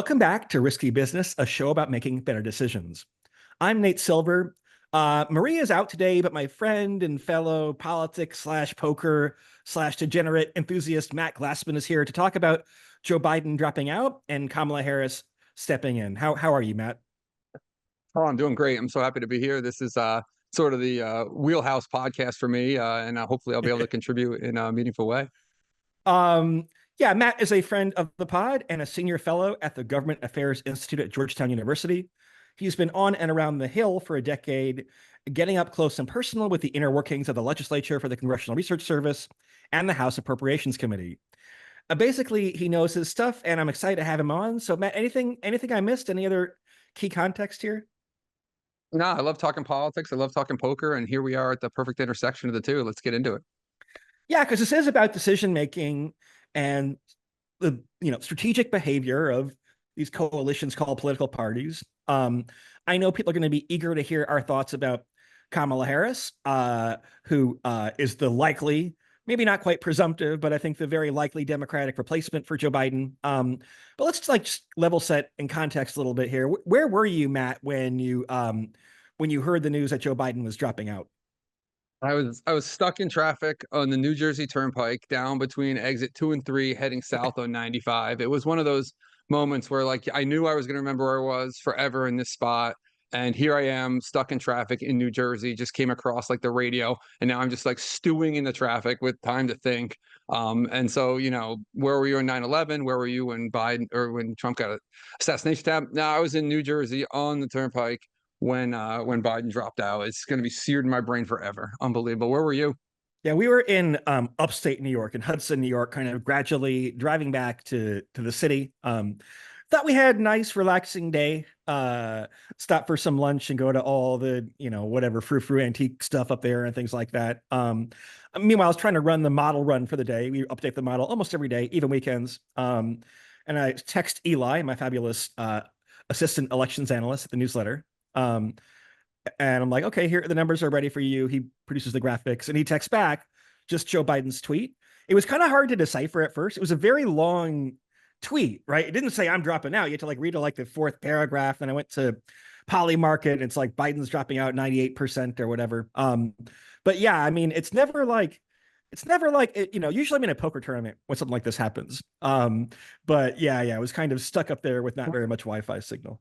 Welcome back to Risky Business, a show about making better decisions. I'm Nate Silver. Maria is out today, but my friend and fellow politics slash poker slash degenerate enthusiast Matt Glassman is here to talk about Joe Biden dropping out and Kamala Harris stepping in. How are you, Matt? Oh, I'm doing great. I'm so happy to be here. This is sort of the wheelhouse podcast for me, and hopefully I'll be able to contribute in a meaningful way. Um, yeah, Matt is a friend of the pod and a senior fellow at the Government Affairs Institute at Georgetown University. He's been on and around the Hill for a decade, getting up close and personal with the inner workings of the legislature for the Congressional Research Service and the House Appropriations Committee. Basically, he knows his stuff, and I'm excited to have him on. So, Matt, anything I missed? Any other key context here? No, I love talking politics. I love talking poker, and here we are at the perfect intersection of the two. Let's get into it. Yeah, because this is about decision making and the strategic behavior of these coalitions called political parties. I know people are going to be eager to hear our thoughts about Kamala Harris, who is the likely, maybe not quite presumptive, but I think the very likely Democratic replacement for Joe Biden. But let's just level set in context a little bit here. Where were you, Matt, when you heard the news that Joe Biden was dropping out? I was stuck in traffic on the New Jersey Turnpike down between exit 2 and 3 heading south on 95. It was one of those moments where like I knew I was going to remember where I was forever in this spot. And here I am stuck in traffic in New Jersey, just came across like the radio. And now I'm just like stewing in the traffic with time to think. And so, where were you on 9/11? Where were you when Biden or when Trump got an assassination attempt? No, I was in New Jersey on the Turnpike when Biden dropped out. It's going to be seared in my brain forever. Unbelievable. Where were you? Yeah, we were in upstate New York, in Hudson, New York, kind of gradually driving back to the city. Thought we had a nice, relaxing day. Stop for some lunch and go to all the, whatever frou-frou antique stuff up there and things like that. Meanwhile, I was trying to run the model run for the day. We update the model almost every day, even weekends. And I text Eli, my fabulous assistant elections analyst at the newsletter. And I'm like, okay, here the numbers are ready for you. He produces the graphics and he texts back just Joe Biden's tweet. It was kind of hard to decipher at first. It was a very long tweet, right? It didn't say I'm dropping out. You had to read the fourth paragraph. Then I went to Polymarket and it's like Biden's dropping out 98% or whatever. But yeah, I mean, it's never like usually I'm in a poker tournament when something like this happens. But yeah, it was kind of stuck up there with not very much Wi-Fi signal.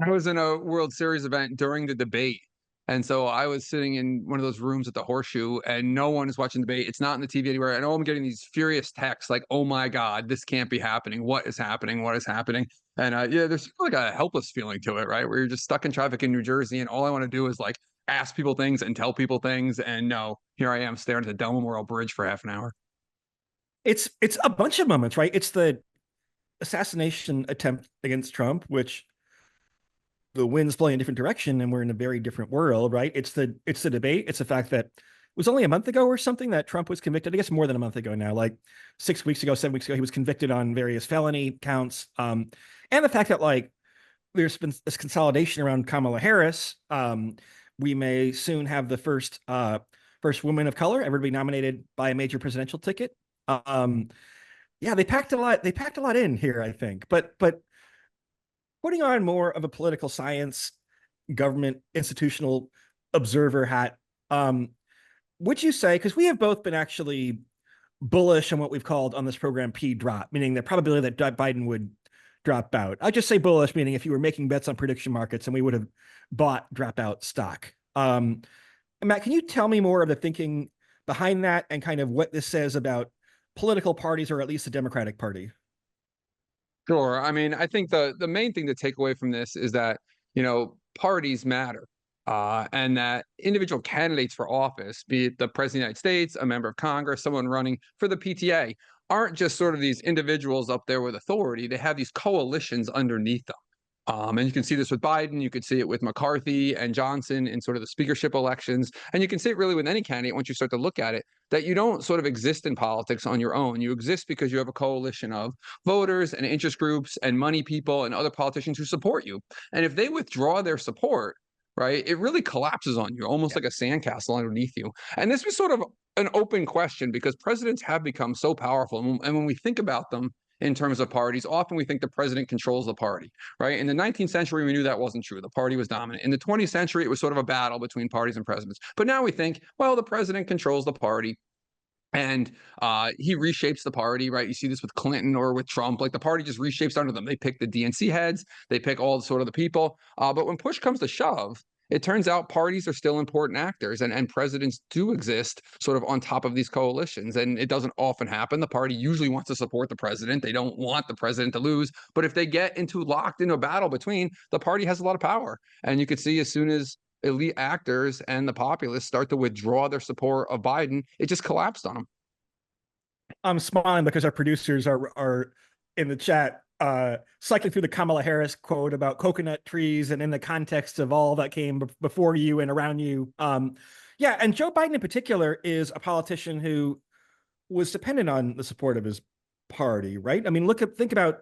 I was in a World Series event during the debate. And so I was sitting in one of those rooms at the Horseshoe and no one is watching the debate. It's not on the TV anywhere. I know I'm getting these furious texts like, oh my God, this can't be happening. What is happening? What is happening? And there's like a helpless feeling to it, right? Where you're just stuck in traffic in New Jersey and all I want to do is like ask people things and tell people things. And no, here I am staring at the Del Memorial Bridge for half an hour. It's a bunch of moments, right? It's the assassination attempt against Trump, which the wind's blowing a different direction and we're in a very different world, right? It's the debate. It's the fact that it was only a month ago or something that Trump was convicted. I guess more than a month ago now, like 6 weeks ago, 7 weeks ago, he was convicted on various felony counts. And the fact that there's been this consolidation around Kamala Harris. We may soon have the first woman of color ever to be nominated by a major presidential ticket. Yeah, they packed a lot in here, I think. But putting on more of a political science, government, institutional observer hat, would you say, because we have both been actually bullish on what we've called on this program P drop, meaning the probability that Biden would drop out. I just say bullish, meaning if you were making bets on prediction markets and we would have bought dropout stock. Matt, can you tell me more of the thinking behind that and kind of what this says about political parties, or at least the Democratic Party? Sure. I mean, I think the main thing to take away from this is that, parties matter. And that individual candidates for office, be it the president of the United States, a member of Congress, someone running for the PTA, aren't just sort of these individuals up there with authority. They have these coalitions underneath them. And you can see this with Biden. You could see it with McCarthy and Johnson in sort of the speakership elections. And you can see it really with any candidate once you start to look at it, that you don't sort of exist in politics on your own. You exist because you have a coalition of voters and interest groups and money people and other politicians who support you. And if they withdraw their support, right, it really collapses on you, almost like a sandcastle underneath you. And this was sort of an open question because presidents have become so powerful. And when we think about them in terms of parties. Often we think the president controls the party, right? In the 19th century, we knew that wasn't true. The party was dominant. In the 20th century, it was sort of a battle between parties and presidents. But now we think, well, the president controls the party. And he reshapes the party, right? You see this with Clinton or with Trump. Like the party just reshapes under them. They pick the DNC heads, they pick all sort of the people. But when push comes to shove, it turns out parties are still important actors, and presidents do exist sort of on top of these coalitions. And it doesn't often happen. The party usually wants to support the president. They don't want the president to lose. But if they get locked into a battle between, the party has a lot of power. And you could see as soon as elite actors and the populace start to withdraw their support of Biden, it just collapsed on them. I'm smiling because our producers are in the chat cycling through the Kamala Harris quote about coconut trees and in the context of all that came before you and around you. Yeah, and Joe Biden in particular is a politician who was dependent on the support of his party, right? I mean, think about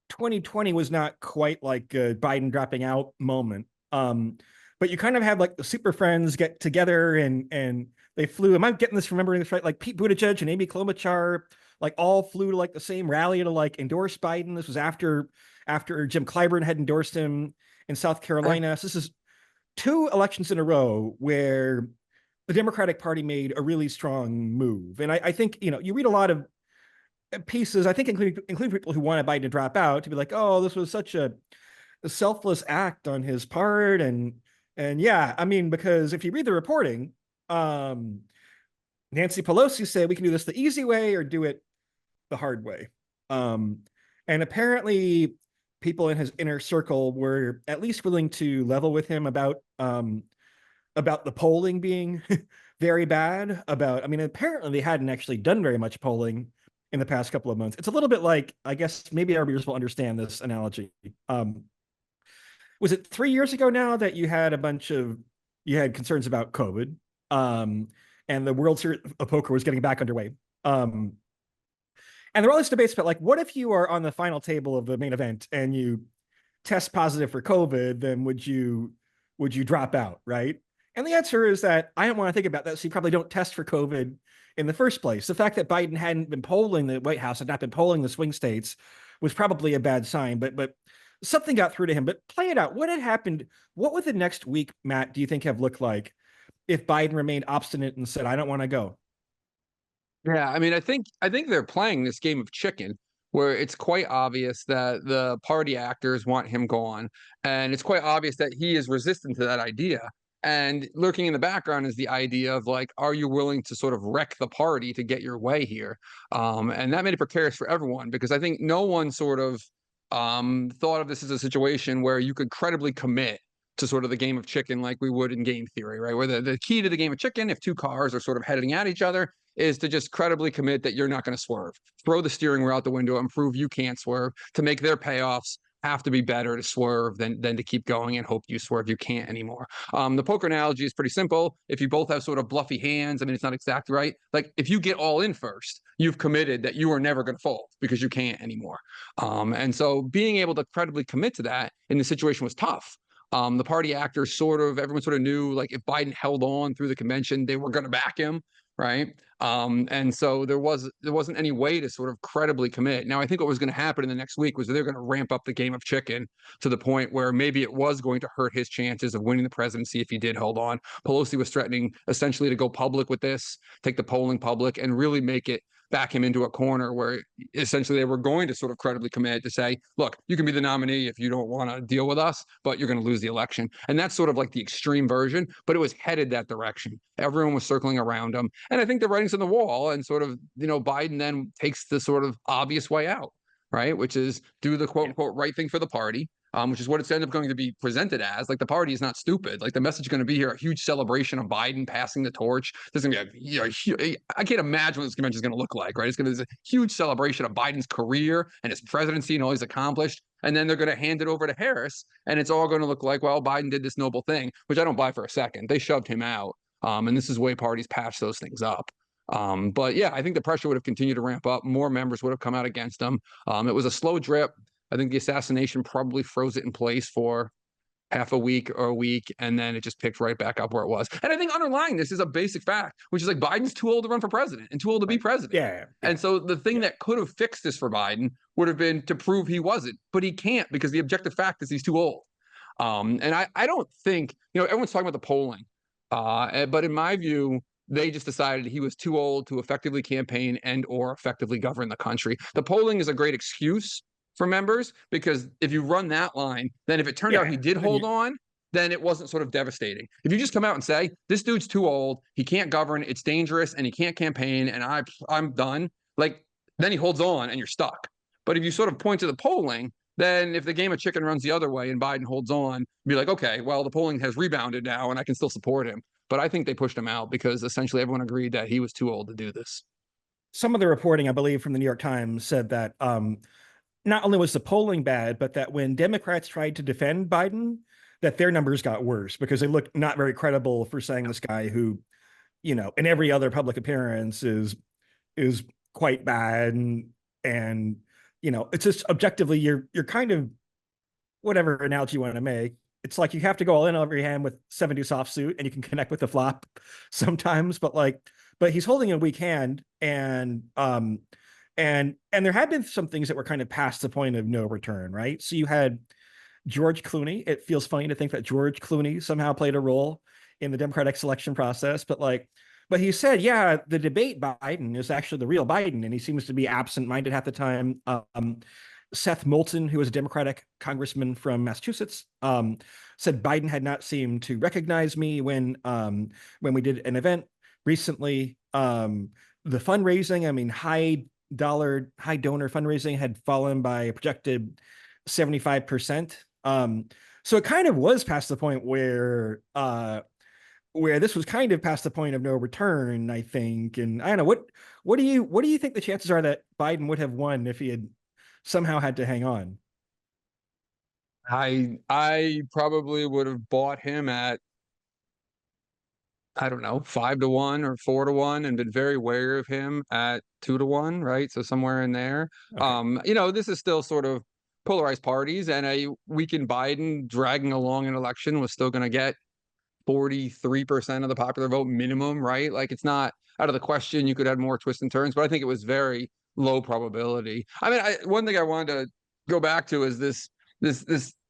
2020 was not quite like a Biden dropping out moment. But you kind of have like the super friends get together and they flew. Am I getting this, remembering this right? Like Pete Buttigieg and Amy Klobuchar, like all flew to like the same rally to like endorse Biden. This was after Jim Clyburn had endorsed him in South Carolina. So this is 2 elections in a row where the Democratic Party made a really strong move. And I think, you read a lot of pieces, I think including people who wanted Biden to drop out, to be like, oh, this was such a selfless act on his part. And yeah, I mean, because if you read the reporting, Nancy Pelosi said we can do this the easy way or do it the hard way. And apparently people in his inner circle were at least willing to level with him about the polling being very bad. Apparently they hadn't actually done very much polling in the past couple of months. It's a little bit like, I guess maybe our readers will understand this analogy. Was it 3 years ago now that you had concerns about COVID, and the World Series of Poker was getting back underway. And there were all these debates about like, what if you are on the final table of the main event and you test positive for COVID, then would you drop out, right? And the answer is that I don't want to think about that. So you probably don't test for COVID in the first place. The fact that Biden hadn't been polling, the White House had not been polling the swing states, was probably a bad sign, but something got through to him. But play it out. What had happened? What would the next week, Matt, do you think have looked like if Biden remained obstinate and said, I don't want to go? Yeah, I mean, I think they're playing this game of chicken where it's quite obvious that the party actors want him gone, and it's quite obvious that he is resistant to that idea. And lurking in the background is the idea of like, are you willing to sort of wreck the party to get your way here? And that made it precarious for everyone, because I think no one sort of thought of this as a situation where you could credibly commit to sort of the game of chicken like we would in game theory, right? Where the key to the game of chicken, if 2 cars are sort of heading at each other, is to just credibly commit that you're not going to swerve. Throw the steering wheel out the window and prove you can't swerve. To make their payoffs have to be better to swerve than to keep going and hope you swerve. You can't anymore. The poker analogy is pretty simple. If you both have sort of bluffy hands, I mean, it's not exactly right. Like if you get all in first, you've committed that you are never going to fold because you can't anymore. And so being able to credibly commit to that in the situation was tough. The party actors everyone sort of knew, like, if Biden held on through the convention, they were going to back him, right? And so there wasn't any way to sort of credibly commit. Now, I think what was going to happen in the next week was that they're going to ramp up the game of chicken to the point where maybe it was going to hurt his chances of winning the presidency if he did hold on. Pelosi was threatening essentially to go public with this, take the polling public, and really back him into a corner where essentially they were going to sort of credibly commit to say, look, you can be the nominee if you don't want to deal with us, but you're going to lose the election. And that's sort of like the extreme version, but it was headed that direction. Everyone was circling around him. And I think the writing's on the wall, and sort of, Biden then takes the sort of obvious way out, right? Which is do the quote unquote right thing for the party. Which is what it's ended up going to be presented as. Like, the party is not stupid. Like, the message is going to be here, a huge celebration of Biden passing the torch. There's going to be I can't imagine what this convention is going to look like, right? It's going to be a huge celebration of Biden's career and his presidency and all he's accomplished. And then they're going to hand it over to Harris, and it's all going to look like, well, Biden did this noble thing, which I don't buy for a second. They shoved him out. And this is the way parties patch those things up. But yeah, I think the pressure would have continued to ramp up. More members would have come out against him. It was a slow drip. I think the assassination probably froze it in place for half a week or a week, and then it just picked right back up where it was. And I think underlying this is a basic fact, which is like Biden's too old to run for president and too old to be Right. president. Yeah. Yeah. And so the thing Yeah. that could have fixed this for Biden would have been to prove he wasn't, but he can't because the objective fact is he's too old. And I don't think, everyone's talking about the polling, but in my view, they just decided he was too old to effectively campaign and or effectively govern the country. The polling is a great excuse for members because if you run that line, then if it turned out Yeah. he did Then hold on, then it wasn't sort of devastating. If you just come out and say this dude's too old, he can't govern, it's dangerous, and he can't campaign, and I'm done, like then he holds on and you're stuck. But if you sort of point to the polling, then if the game of chicken runs the other way and Biden holds on, be like, okay, well, the polling has rebounded now and I can still support him. But I think they pushed him out because essentially everyone agreed that he was too old to do this. some of the reporting, I believe, from the New York Times said that not only was the polling bad, but that when Democrats tried to defend Biden, that their numbers got worse because they looked not very credible for saying this guy who, in every other public appearance is quite bad and it's just objectively you're kind of whatever analogy you want to make. It's like you have to go all in on every hand with 70 soft suit and you can connect with the flop sometimes, but he's holding a weak hand and there had been some things that were kind of past the point of no return, right? So you had George Clooney. It feels funny to think that George Clooney somehow played a role in the Democratic selection process, but he said, yeah, the debate Biden is actually the real Biden, and he seems to be absent-minded half the time. Seth Moulton, who was a Democratic congressman from Massachusetts, said Biden had not seemed to recognize me when we did an event recently. The fundraising, I mean, high donor fundraising had fallen by a projected 75%. So it kind of was past the point where this was kind of past the point of no return, I think. And I don't know, what do you think the chances are that Biden would have won if he had somehow had to hang on? I probably would have bought him at, I don't know, 5-1 or 4-1 and been very wary of him at 2-1, right? So somewhere in there. Okay. This is still sort of polarized parties, and a weakened Biden dragging along an election was still going to get 43% of the popular vote minimum, right? Like it's not out of the question. You could add more twists and turns, but I think it was very low probability. I mean, one thing I wanted to go back to is this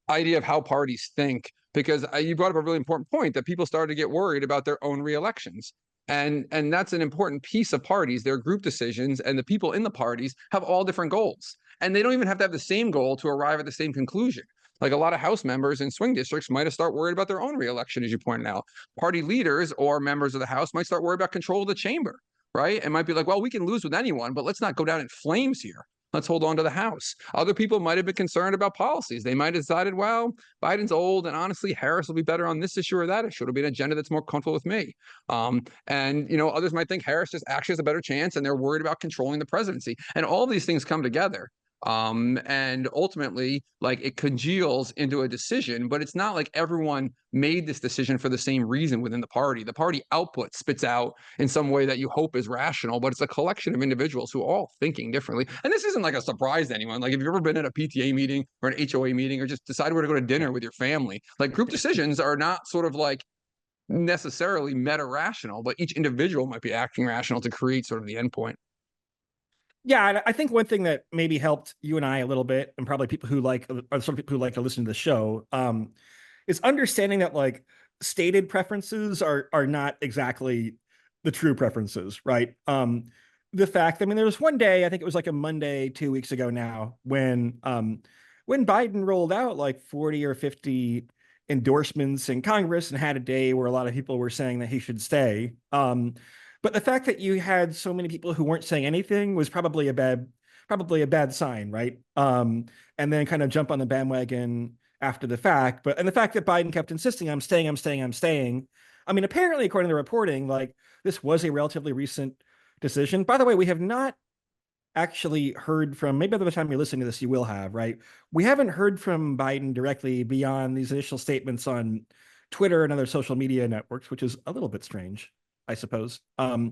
idea of how parties think, because you brought up a really important point that people started to get worried about their own reelections. And that's an important piece of parties. They're group decisions, and the people in the parties have all different goals. And they don't even have to have the same goal to arrive at the same conclusion. Like a lot of House members in swing districts might have started worried about their own reelection, as you pointed out. Party leaders or members of the House might start worried about control of the chamber, right? And might be like, well, we can lose with anyone, but let's not go down in flames here. Let's hold on to the House. Other people might have been concerned about policies. They might have decided, well, Biden's old, and honestly, Harris will be better on this issue or that issue. It'll be an agenda that's more comfortable with me. And others might think Harris just actually has a better chance, and they're worried about controlling the presidency. And all these things come together. And ultimately, like it congeals into a decision, but it's not like everyone made this decision for the same reason within the party. The party output spits out in some way that you hope is rational, but it's a collection of individuals who are all thinking differently. And this isn't like a surprise to anyone. Like if you've ever been at a PTA meeting or an HOA meeting or just decided where to go to dinner with your family, like group decisions are not sort of like necessarily meta rational, but each individual might be acting rational to create sort of the endpoint. Yeah, I think one thing that maybe helped you and I a little bit, and probably people who are some people who like to listen to the show, is understanding that like stated preferences are not exactly the true preferences, right? The fact, I mean, there was one day, I think it was like a Monday 2 weeks ago now, when Biden rolled out like 40 or 50 endorsements in Congress and had a day where a lot of people were saying that he should stay. But the fact that you had so many people who weren't saying anything was probably a bad sign, right? And then kind of jump on the bandwagon after the fact. And the fact that Biden kept insisting, I'm staying, I'm staying, I'm staying. I mean, apparently, according to the reporting, like this was a relatively recent decision. By the way, we have not actually heard from, maybe by the time you're listening to this, you will have, right? We haven't heard from Biden directly beyond these initial statements on Twitter and other social media networks, which is a little bit strange. I suppose.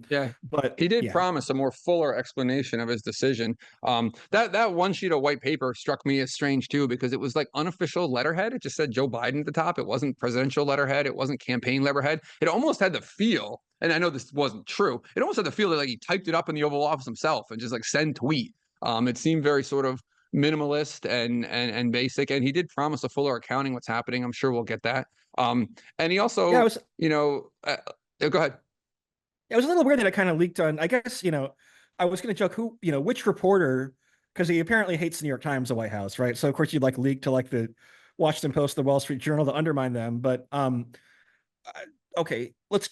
Yeah, But he did yeah, promise a more fuller explanation of his decision. That one sheet of white paper struck me as strange too, because it was like unofficial letterhead. It just said Joe Biden at the top. It wasn't presidential letterhead. It wasn't campaign letterhead. It almost had the feel, and I know this wasn't true. It almost had the feel that like he typed it up in the Oval Office himself and just like send tweet. It seemed very sort of minimalist and basic. And he did promise a fuller accounting what's happening. I'm sure we'll get that. And he yeah, also, go ahead. it was a little weird that it kind of leaked on. I guess I was going to joke which reporter, because he apparently hates the New York Times, the White House, right? So of course you'd like leak to like the Washington Post, the Wall Street Journal to undermine them. But okay, let's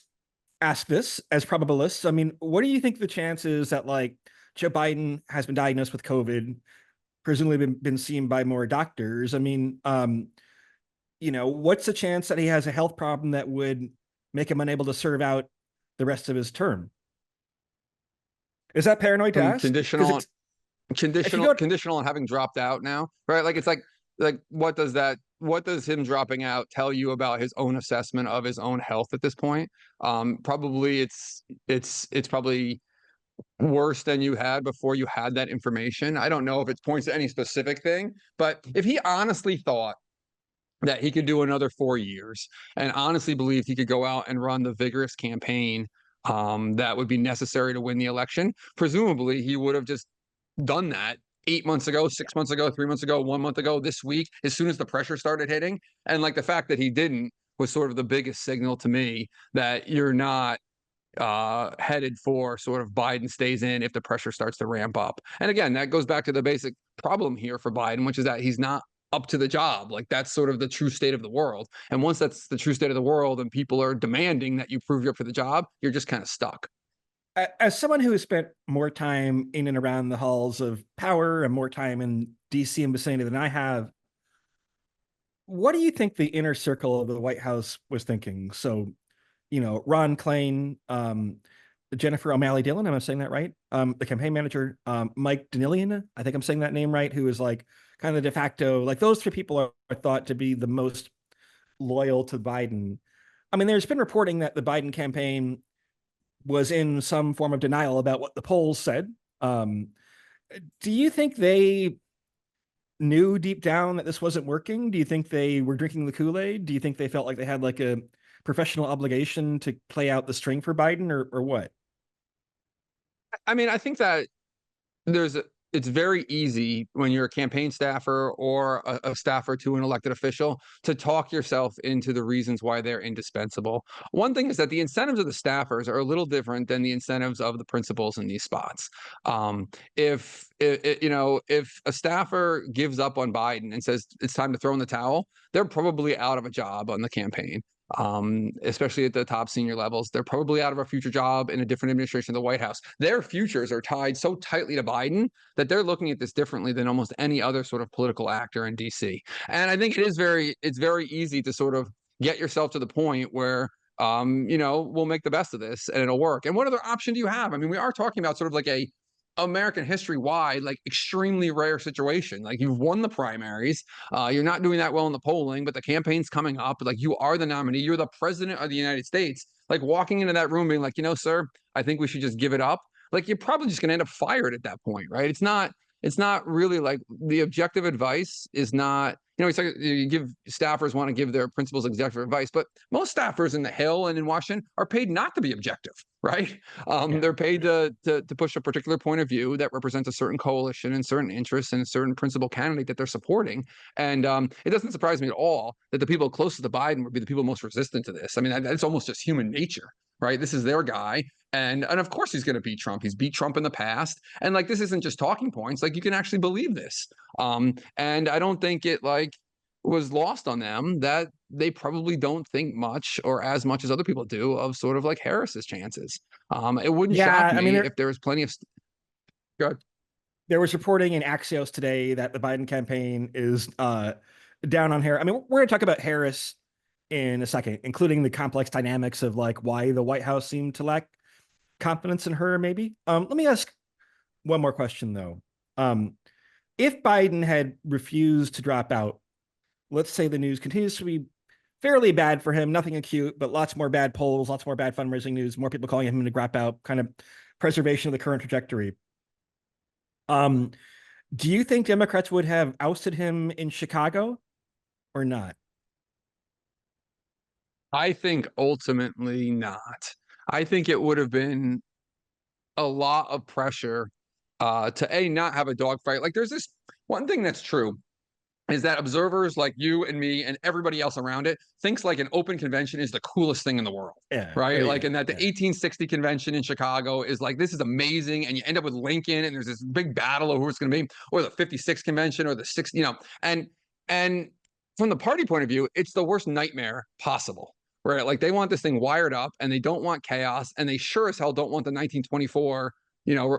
ask this as probabilists. I mean, what do you think the chances that like Joe Biden has been diagnosed with COVID, presumably been seen by more doctors? I mean, what's the chance that he has a health problem that would make him unable to serve out the rest of his term? Is that paranoid to ask? Because Conditional, if you go, conditional on having dropped out now, right? Like it's like what does him dropping out tell you about his own assessment of his own health at this point? Probably it's probably worse than you had before you had that information. I don't know if it points to any specific thing, but if he honestly thought that he could do another 4 years and honestly believed he could go out and run the vigorous campaign that would be necessary to win the election, presumably he would have just done that 8 months ago, 6 months ago, 3 months ago, 1 month ago, this week, as soon as the pressure started hitting. And like the fact that he didn't was sort of the biggest signal to me that you're not headed for sort of Biden stays in if the pressure starts to ramp up. And again, that goes back to the basic problem here for Biden, which is that he's not up to the job. Like that's sort of the true state of the world. And once that's the true state of the world and people are demanding that you prove you're up for the job, you're just kind of stuck. as someone who has spent more time in and around the halls of power and more time in DC and vicinity than I have, what do you think the inner circle of the White House was thinking? So, Ron Klain, Jennifer O'Malley Dillon, am I saying that right? The campaign manager, Mike Donnellan, I think I'm saying that name right, who is like kind of de facto, like those three people are thought to be the most loyal to Biden. I mean, there's been reporting that the Biden campaign was in some form of denial about what the polls said. Do you think they knew deep down that this wasn't working? Do you think they were drinking the Kool-Aid? Do you think they felt like they had like a professional obligation to play out the string for Biden, or what? I mean, I think that it's very easy when you're a campaign staffer or a staffer to an elected official to talk yourself into the reasons why they're indispensable. One thing is that the incentives of the staffers are a little different than the incentives of the principals in these spots. If a staffer gives up on Biden and says it's time to throw in the towel, they're probably out of a job on the campaign. Especially at the top senior levels. They're probably out of a future job in a different administration of the White House. Their futures are tied so tightly to Biden that they're looking at this differently than almost any other sort of political actor in DC. And I think it's very easy to sort of get yourself to the point where we'll make the best of this and it'll work. And what other option do you have? I mean, we are talking about sort of like a American history wide, like extremely rare situation. Like you've won the primaries, you're not doing that well in the polling, but the campaign's coming up. Like you are the nominee, you're the president of the United States. Like walking into that room being like, sir, I think we should just give it up. Like you're probably just going to end up fired at that point, right? It's not really like the objective advice is not, it's like you give staffers want to give their principals executive advice, but most staffers in the Hill and in Washington are paid not to be objective, right? Yeah. They're paid to push a particular point of view that represents a certain coalition and certain interests and a certain principal candidate that they're supporting. And it doesn't surprise me at all that the people closest to Biden would be the people most resistant to this. I mean, that's almost just human nature, right? This is their guy. And of course he's going to beat Trump. He's beat Trump in the past. And like, this isn't just talking points. Like you can actually believe this. And I don't think it like was lost on them that they probably don't think much or as much as other people do of sort of like Harris's chances. It wouldn't shock Yeah, I mean, me if there was plenty of. Good. there was reporting in Axios today that the Biden campaign is down on Harris. I mean, we're going to talk about Harris in a second, including the complex dynamics of like why the White House seemed to lack confidence in her, maybe. Let me ask one more question though. If Biden had refused to drop out, let's say the news continues to be fairly bad for him. Nothing acute, but lots more bad polls, lots more bad fundraising news, more people calling him to grab out, kind of preservation of the current trajectory. Um, do you think Democrats would have ousted him in Chicago or not? I think ultimately not. I think it would have been a lot of pressure to a not have a dogfight. Like there's this one thing that's true is that observers like you and me and everybody else around it thinks like an open convention is the coolest thing in the world. Yeah. Right. Like, Yeah. and that the Yeah. 1860 convention in Chicago is like, this is amazing. And you end up with Lincoln and there's this big battle of who it's going to be, or the 56 convention or the 60, and from the party point of view, it's the worst nightmare possible. Right. Like they want this thing wired up and they don't want chaos. And they sure as hell don't want the 1924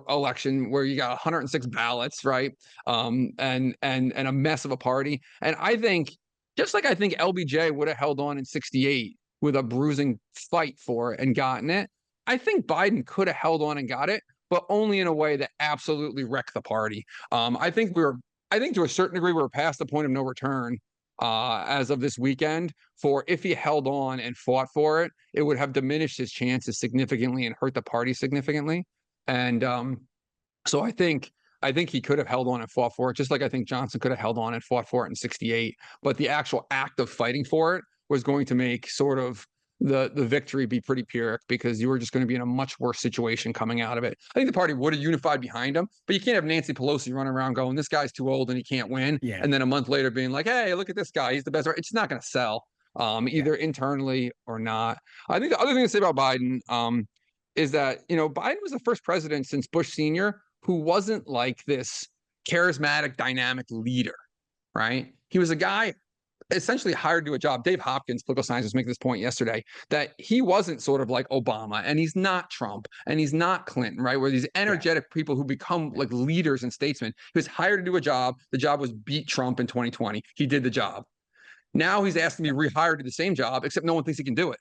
election where you got 106 ballots, right? And a mess of a party. And I think, just like I think LBJ would have held on in 68 with a bruising fight for it and gotten it, I think Biden could have held on and got it, but only in a way that absolutely wrecked the party. I think to a certain degree, we're past the point of no return as of this weekend. For if he held on and fought for it, it would have diminished his chances significantly and hurt the party significantly. And so I think he could have held on and fought for it, just like I think Johnson could have held on and fought for it in 68. But the actual act of fighting for it was going to make sort of the victory be pretty Pyrrhic because you were just going to be in a much worse situation coming out of it. I think the party would have unified behind him, but you can't have Nancy Pelosi running around going, this guy's too old and he can't win. Yeah. And then a month later being like, hey, look at this guy. He's the best. It's not going to sell Yeah. either internally or not. I think the other thing to say about Biden is that, Biden was the first president since Bush Sr. who wasn't like this charismatic, dynamic leader, right? He was a guy essentially hired to do a job. Dave Hopkins, political scientist, was making this point yesterday that he wasn't sort of like Obama and he's not Trump and he's not Clinton, right? Where these energetic people who become like leaders and statesmen. He was hired to do a job. The job was beat Trump in 2020. He did the job. Now he's asking to be rehired to the same job, except no one thinks he can do it.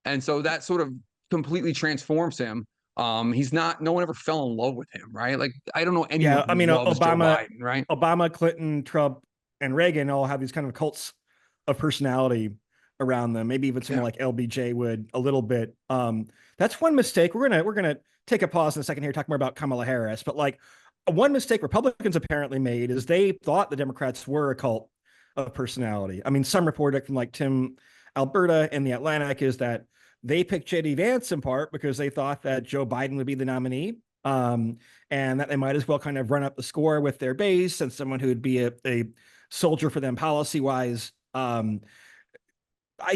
And so that sort of completely transforms him. He's not, no one ever fell in love with him, right? Like, I don't know anyone Yeah. I who mean, loves Joe Biden, right? Obama, Clinton, Trump, and Reagan all have these kind of cults of personality around them. Maybe even someone like LBJ would a little bit. That's one mistake. We're gonna take a pause in a second here, talk more about Kamala Harris. But like one mistake Republicans apparently made is they thought the Democrats were a cult of personality. I mean, some reporting from like Tim Alberta in the Atlantic is that they picked J.D. Vance in part because they thought that Joe Biden would be the nominee. And that they might as well kind of run up the score with their base and someone who would be a soldier for them policy wise. I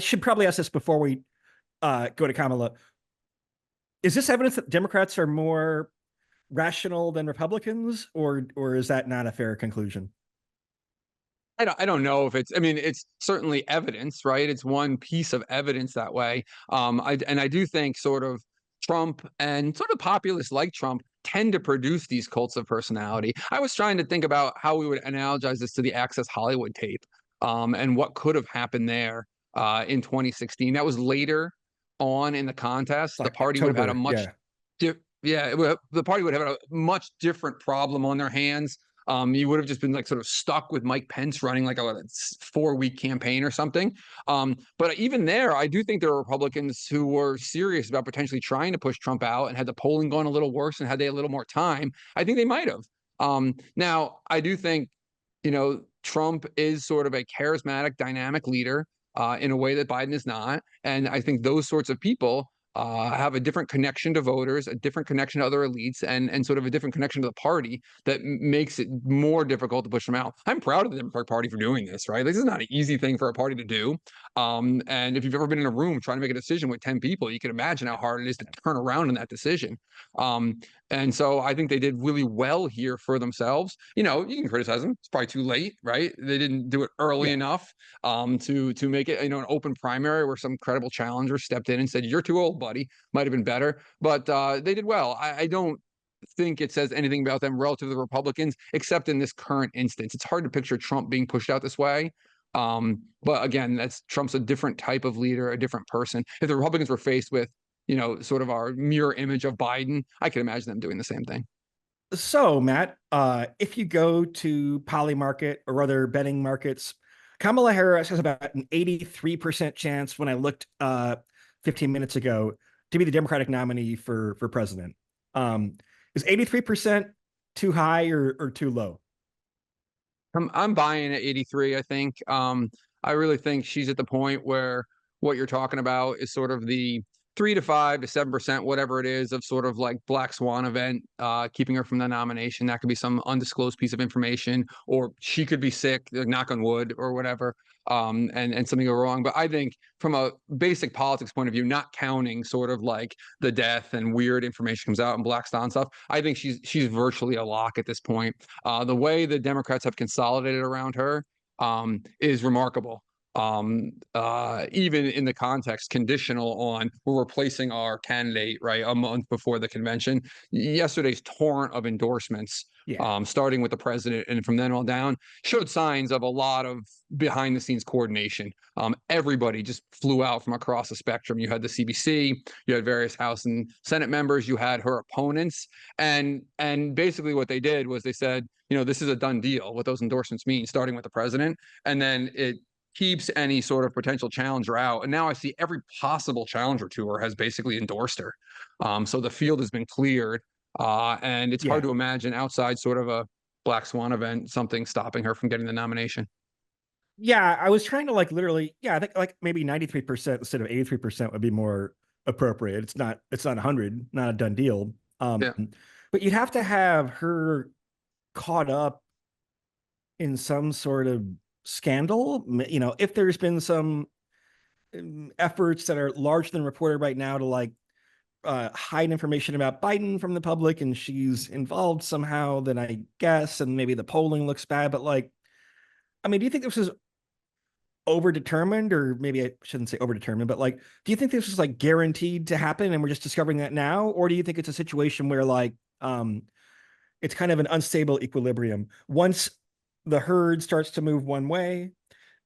should probably ask this before we go to Kamala. Is this evidence that Democrats are more rational than Republicans, or is that not a fair conclusion? I don't know if it's certainly evidence, right? It's one piece of evidence that way. I do think sort of Trump and sort of populists like Trump tend to produce these cults of personality. I was trying to think about how we would analogize this to the Access Hollywood tape, and what could have happened there in 2016. That was later on in the contest. The Like party would have had a October, much, yeah. the party would have had a much different problem on their hands. You would have just been like sort of stuck with Mike Pence running like a 4-week campaign or something. But even there, I do think there are Republicans who were serious about potentially trying to push Trump out, and had the polling gone a little worse and had they a little more time, I think they might have. Now, I do think, Trump is sort of a charismatic, dynamic leader in a way that Biden is not. And I think those sorts of people have a different connection to voters, a different connection to other elites, and sort of a different connection to the party that makes it more difficult to push them out. I'm proud of the Democratic Party for doing this, right? This is not an easy thing for a party to do. And if you've ever been in a room trying to make a decision with 10 people, you can imagine how hard it is to turn around in that decision. And so I think they did really well here for themselves. You can criticize them. It's probably too late, right? They didn't do it early Yeah. enough to make it, an open primary where some credible challenger stepped in and said, "You're too old, buddy." Might have been better, but they did well. I don't think it says anything about them relative to the Republicans, except in this current instance. It's hard to picture Trump being pushed out this way. But again, Trump's a different type of leader, a different person. If the Republicans were faced with, sort of our mirror image of Biden, I could imagine them doing the same thing. So, Matt, if you go to Poly Market or other betting markets, Kamala Harris has about an 83% chance when I looked 15 minutes ago to be the Democratic nominee for president. Um, is 83% too high or too low? I'm buying at 83, I think. I really think she's at the point where what you're talking about is sort of the 3 to 5 to 7%, whatever it is, of sort of like black swan event, keeping her from the nomination. That could be some undisclosed piece of information, or she could be sick, knock on wood, or whatever, and something go wrong. But I think from a basic politics point of view, not counting sort of like the death and weird information comes out and black swan stuff, I think she's virtually a lock at this point. The way the Democrats have consolidated around her is remarkable. Even in the context conditional on we're replacing our candidate right a month before the convention. Yesterday's torrent of endorsements, Yeah. starting with the president and from then on down, showed signs of a lot of behind the scenes coordination. Everybody just flew out from across the spectrum. You had the CBC, you had various House and Senate members, you had her opponents, and basically what they did was they said, this is a done deal. What those endorsements mean, starting with the president, and then it keeps any sort of potential challenger out. And now I see every possible challenger to her has basically endorsed her. So the field has been cleared, and it's hard Yeah. to imagine outside sort of a black swan event, something stopping her from getting the nomination. Yeah, I was trying to like literally, yeah, I think like maybe 93% instead of 83% would be more appropriate. It's not 100, not a done deal. Yeah. But you'd have to have her caught up in some sort of scandal. If there's been some efforts that are larger than reported right now to like hide information about Biden from the public and she's involved somehow, then I guess, and maybe the polling looks bad. But like, I mean, do you think this is overdetermined, or maybe I shouldn't say overdetermined, but like, do you think this is like guaranteed to happen and we're just discovering that now? Or do you think it's a situation where like, it's kind of an unstable equilibrium? Once the herd starts to move one way,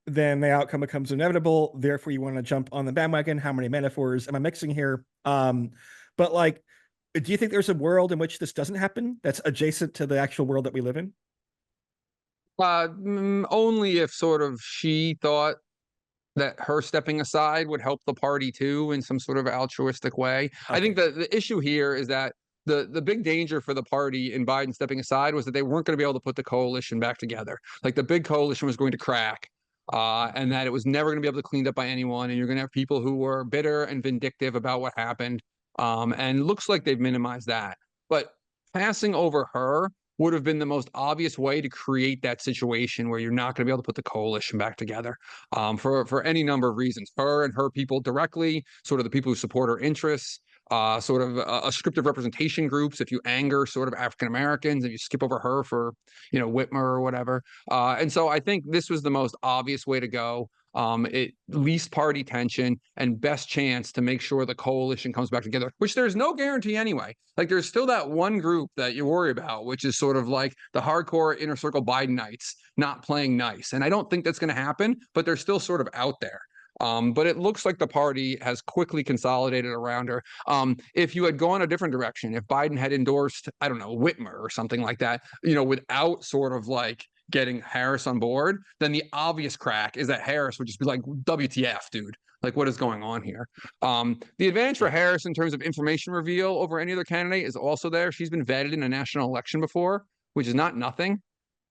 then the outcome becomes inevitable. Therefore, you want to jump on the bandwagon. How many metaphors am I mixing here? But like, do you think there's a world in which this doesn't happen that's adjacent to the actual world that we live in? Only if sort of she thought that her stepping aside would help the party too in some sort of altruistic way. I think Okay. the issue here is that the big danger for the party in Biden stepping aside was that they weren't going to be able to put the coalition back together. Like the big coalition was going to crack, and that it was never going to be able to clean up by anyone. And you're going to have people who were bitter and vindictive about what happened. And looks like they've minimized that. But passing over her would have been the most obvious way to create that situation where you're not going to be able to put the coalition back together, for any number of reasons. Her and her people directly, sort of the people who support her interests, sort of a script of representation groups. If you anger sort of African Americans, if you skip over her for Whitmer or whatever, and so I think this was the most obvious way to go. It least party tension and best chance to make sure the coalition comes back together, which there's no guarantee anyway. Like there's still that one group that you worry about, which is sort of like the hardcore inner circle Bidenites not playing nice. And I don't think that's going to happen, but they're still sort of out there. But it looks like the party has quickly consolidated around her. If you had gone a different direction, if Biden had endorsed, I don't know, Whitmer or something like that, without sort of like getting Harris on board, then the obvious crack is that Harris would just be like, WTF, dude. Like, what is going on here? The advantage for Yeah. Harris in terms of information reveal over any other candidate is also there. She's been vetted in a national election before, which is not nothing.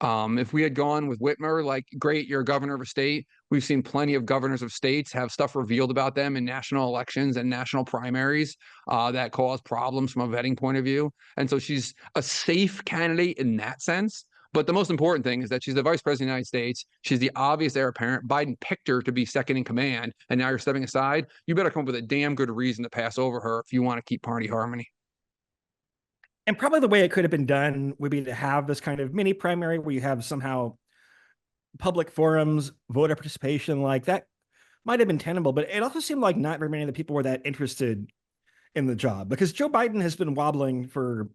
If we had gone with Whitmer, like, great, you're a governor of a state. We've seen plenty of governors of states have stuff revealed about them in national elections and national primaries that cause problems from a vetting point of view. And so she's a safe candidate in that sense. But the most important thing is that she's the vice president of the United States. She's the obvious heir apparent. Biden picked her to be second in command, and now you're stepping aside. You better come up with a damn good reason to pass over her if you want to keep party harmony. And probably the way it could have been done would be to have this kind of mini primary where you have somehow public forums, voter participation, like that might have been tenable, but it also seemed like not very many of the people were that interested in the job because Joe Biden has been wobbling for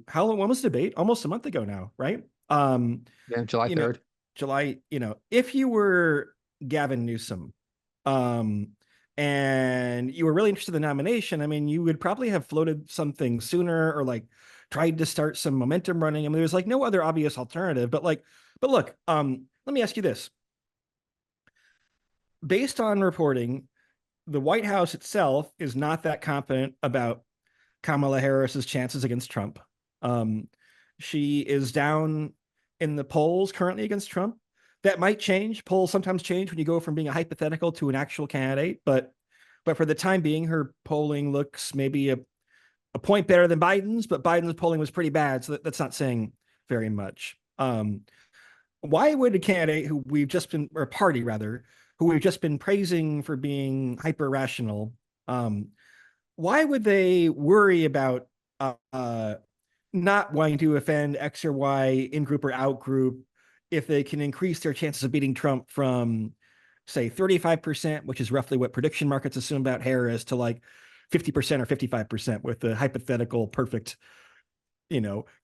how long? When was the debate? Almost a month ago now, right? Yeah, July You know, 3rd. July, if you were Gavin Newsom, um, and you were really interested in the nomination, I mean, you would probably have floated something sooner or like tried to start some momentum running. I mean, there's like no other obvious alternative, but look, let me ask you this. based on reporting, the White House itself is not that confident about Kamala Harris's chances against Trump. Um, she is down in the polls currently against Trump. That might change. Polls sometimes change when you go from being a hypothetical to an actual candidate, but for the time being, her polling looks maybe a point better than Biden's, but Biden's polling was pretty bad, so that's not saying very much. Why would a candidate who we've just been, or a party rather, who we've just been praising for being hyper rational, why would they worry about not wanting to offend X or Y in group or out group if they can increase their chances of beating Trump from, say, 35%, which is roughly what prediction markets assume about Harris, to like 50% or 55% with the hypothetical perfect,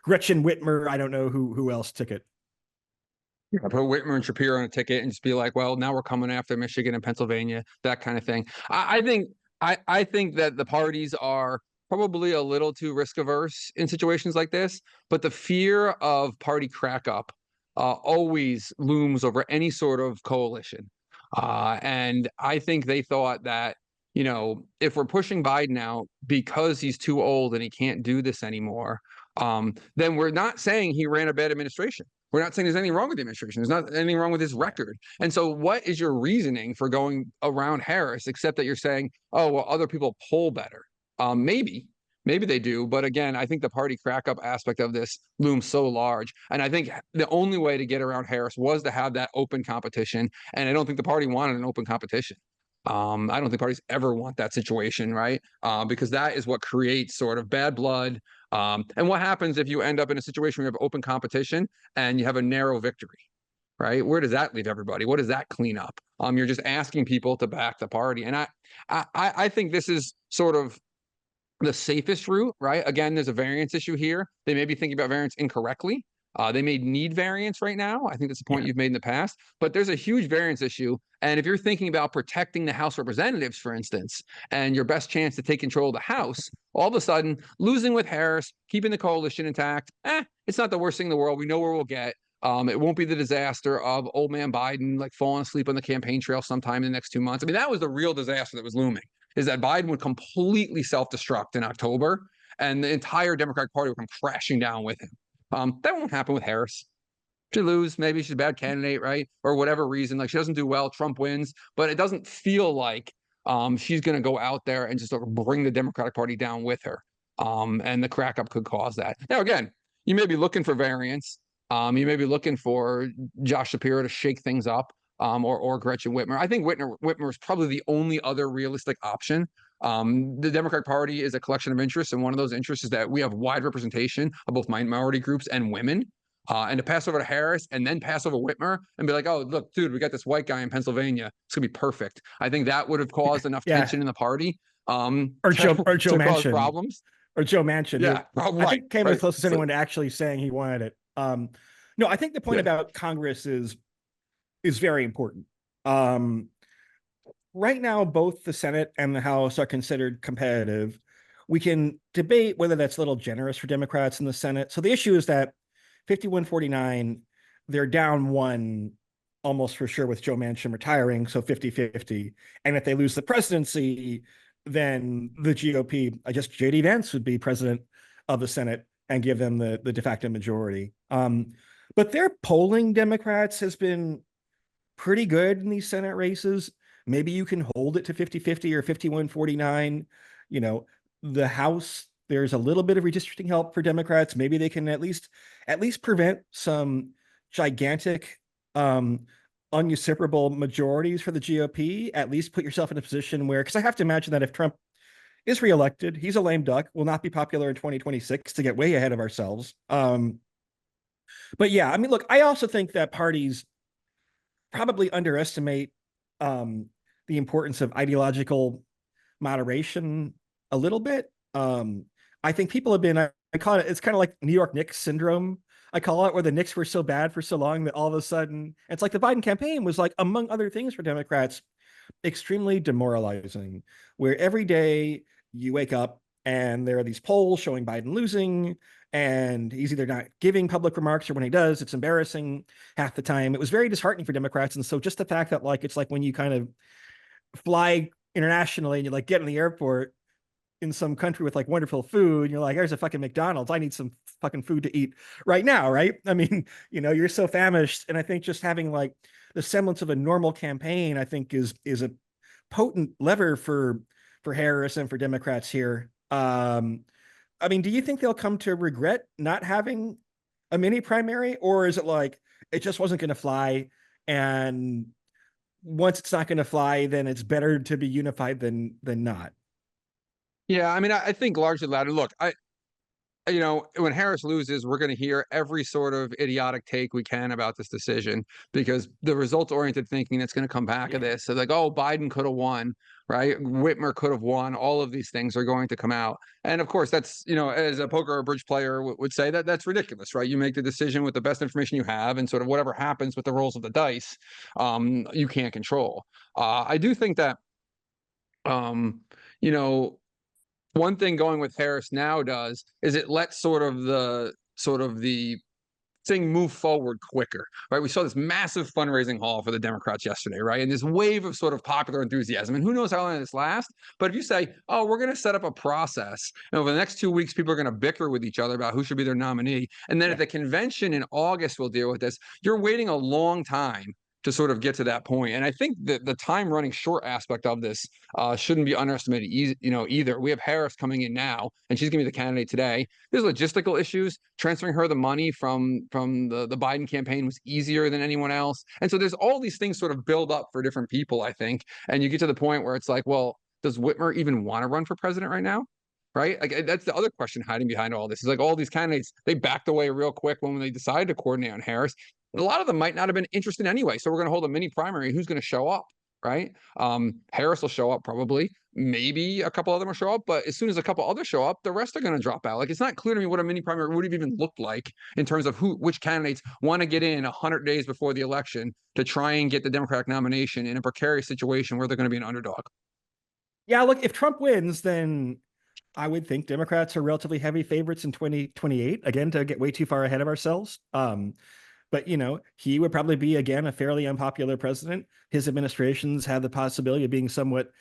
Gretchen Whitmer. I don't know who else took it. I put Whitmer and Shapiro on a ticket and just be like, well, now we're coming after Michigan and Pennsylvania, that kind of thing. I think that the parties are probably a little too risk averse in situations like this, but the fear of party crack up always looms over any sort of coalition. And I think they thought that, if we're pushing Biden out because he's too old and he can't do this anymore, then we're not saying he ran a bad administration. We're not saying there's anything wrong with the administration. There's not anything wrong with his record. And so what is your reasoning for going around Harris, except that you're saying, oh, well, other people poll better? Maybe they do. But again, I think the party crack up aspect of this looms so large. And I think the only way to get around Harris was to have that open competition. And I don't think the party wanted an open competition. I don't think parties ever want that situation, right? Because that is what creates sort of bad blood. And what happens if you end up in a situation where you have open competition and you have a narrow victory, right? Where does that leave everybody? What does that clean up? You're just asking people to back the party. And I think this is sort of the safest route, right? Again, there's a variance issue here. They may be thinking about variance incorrectly. They may need variance right now. I think that's a point you've made in the past, but there's a huge variance issue. And if you're thinking about protecting the House of Representatives, for instance, and your best chance to take control of the House, all of a sudden losing with Harris, keeping the coalition intact, it's not the worst thing in the world. We know where we'll get. It won't be the disaster of old man Biden like falling asleep on the campaign trail sometime in the next 2 months. I mean, that was the real disaster that was looming, is that Biden would completely self-destruct in October and the entire Democratic Party would come crashing down with him. That won't happen with Harris. She lose, maybe she's a bad candidate, right? Or whatever reason, like she doesn't do well, Trump wins, but it doesn't feel like she's going to go out there and just sort of bring the Democratic Party down with her. And the crack up could cause that. Now, again, you may be looking for variance. You may be looking for Josh Shapiro to shake things up, or Gretchen Whitmer. I think Whitmer is probably the only other realistic option. The Democratic Party is a collection of interests, and one of those interests is that we have wide representation of both minority groups and women. And to pass over to Harris and then pass over Whitmer and be like, oh, look, dude, we got this white guy in Pennsylvania. It's going to be perfect. I think that would have caused enough tension in the party or Joe Manchin. Problems. Or Joe Manchin. Yeah, I think came as close as anyone to actually saying he wanted it. No, I think the point about Congress is very important. Right now, both the Senate and the House are considered competitive. We can debate whether that's a little generous for Democrats in the Senate. So the issue is that 51-49, they're down one almost for sure with Joe Manchin retiring, so 50-50. And if they lose the presidency, then the GOP, I guess JD Vance would be president of the Senate and give them the de facto majority. But their polling, Democrats, has been pretty good in these Senate races. Maybe you can hold it to 50-50 or 51-49. The House, there's a little bit of redistricting help for Democrats. Maybe they can at least prevent some gigantic unusurpable majorities for the GOP. At least put yourself in a position where, because I have to imagine that if Trump is reelected, he's a lame duck, will not be popular in 2026, to get way ahead of ourselves. But yeah, I mean, look, I also think that parties probably underestimate the importance of ideological moderation a little bit. I think people have been, I call it, it's kind of like New York Knicks syndrome, I call it, where the Knicks were so bad for so long that all of a sudden, it's like the Biden campaign was, like, among other things for Democrats, extremely demoralizing, where every day you wake up And there are these polls showing Biden losing, and he's either not giving public remarks, or when he does, it's embarrassing half the time. It was very disheartening for Democrats. And so just the fact that like it's like when you kind of fly internationally and you like get in the airport in some country with like wonderful food, and you're like, there's a fucking McDonald's. I need some fucking food to eat right now, right? I mean, you're so famished. And I think just having like the semblance of a normal campaign, I think is a potent lever for Harris and for Democrats here. I mean, do you think they'll come to regret not having a mini primary, or is it like it just wasn't going to fly, and once it's not going to fly, then it's better to be unified than not? Yeah, I mean, I think largely louder. Look, when Harris loses, we're going to hear every sort of idiotic take we can about this decision because the results-oriented thinking that's going to come back of Yeah. this. So like, oh, Biden could have won, right? Whitmer could have won. All of these things are going to come out. And of course, that's, as a poker or bridge player would say that that's ridiculous, right? You make the decision with the best information you have, and sort of whatever happens with the rolls of the dice, you can't control. I do think that, um, you know, one thing going with Harris now does is it lets sort of the thing move forward quicker, right? We saw this massive fundraising haul for the Democrats yesterday, right? And this wave of sort of popular enthusiasm. And who knows how long this lasts? But if you say, oh, we're going to set up a process, and over the next 2 weeks, people are going to bicker with each other about who should be their nominee. And then at Yeah. the convention in August, we'll deal with this. You're waiting a long time to sort of get to that point. And I think that the time running short aspect of this shouldn't be underestimated either. We have Harris coming in now, and she's going to be the candidate today. There's logistical issues. Transferring her the money from the Biden campaign was easier than anyone else. And so there's all these things sort of build up for different people, I think. And you get to the point where it's like, well, does Whitmer even want to run for president right now? Right? Like that's the other question hiding behind all this. Is like all these candidates, they backed away real quick when they decided to coordinate on Harris. A lot of them might not have been interested anyway. So we're going to hold a mini primary. Who's going to show up? Right? Harris will show up probably. Maybe a couple of them will show up, but as soon as a couple others show up, the rest are going to drop out. Like it's not clear to me what a mini primary would have even looked like in terms of which candidates want to get in 100 days before the election to try and get the Democratic nomination in a precarious situation where they're going to be an underdog. Yeah, look, if Trump wins, then I would think Democrats are relatively heavy favorites in 2028. Again, to get way too far ahead of ourselves. But he would probably be again a fairly unpopular president. His administrations had the possibility of being somewhat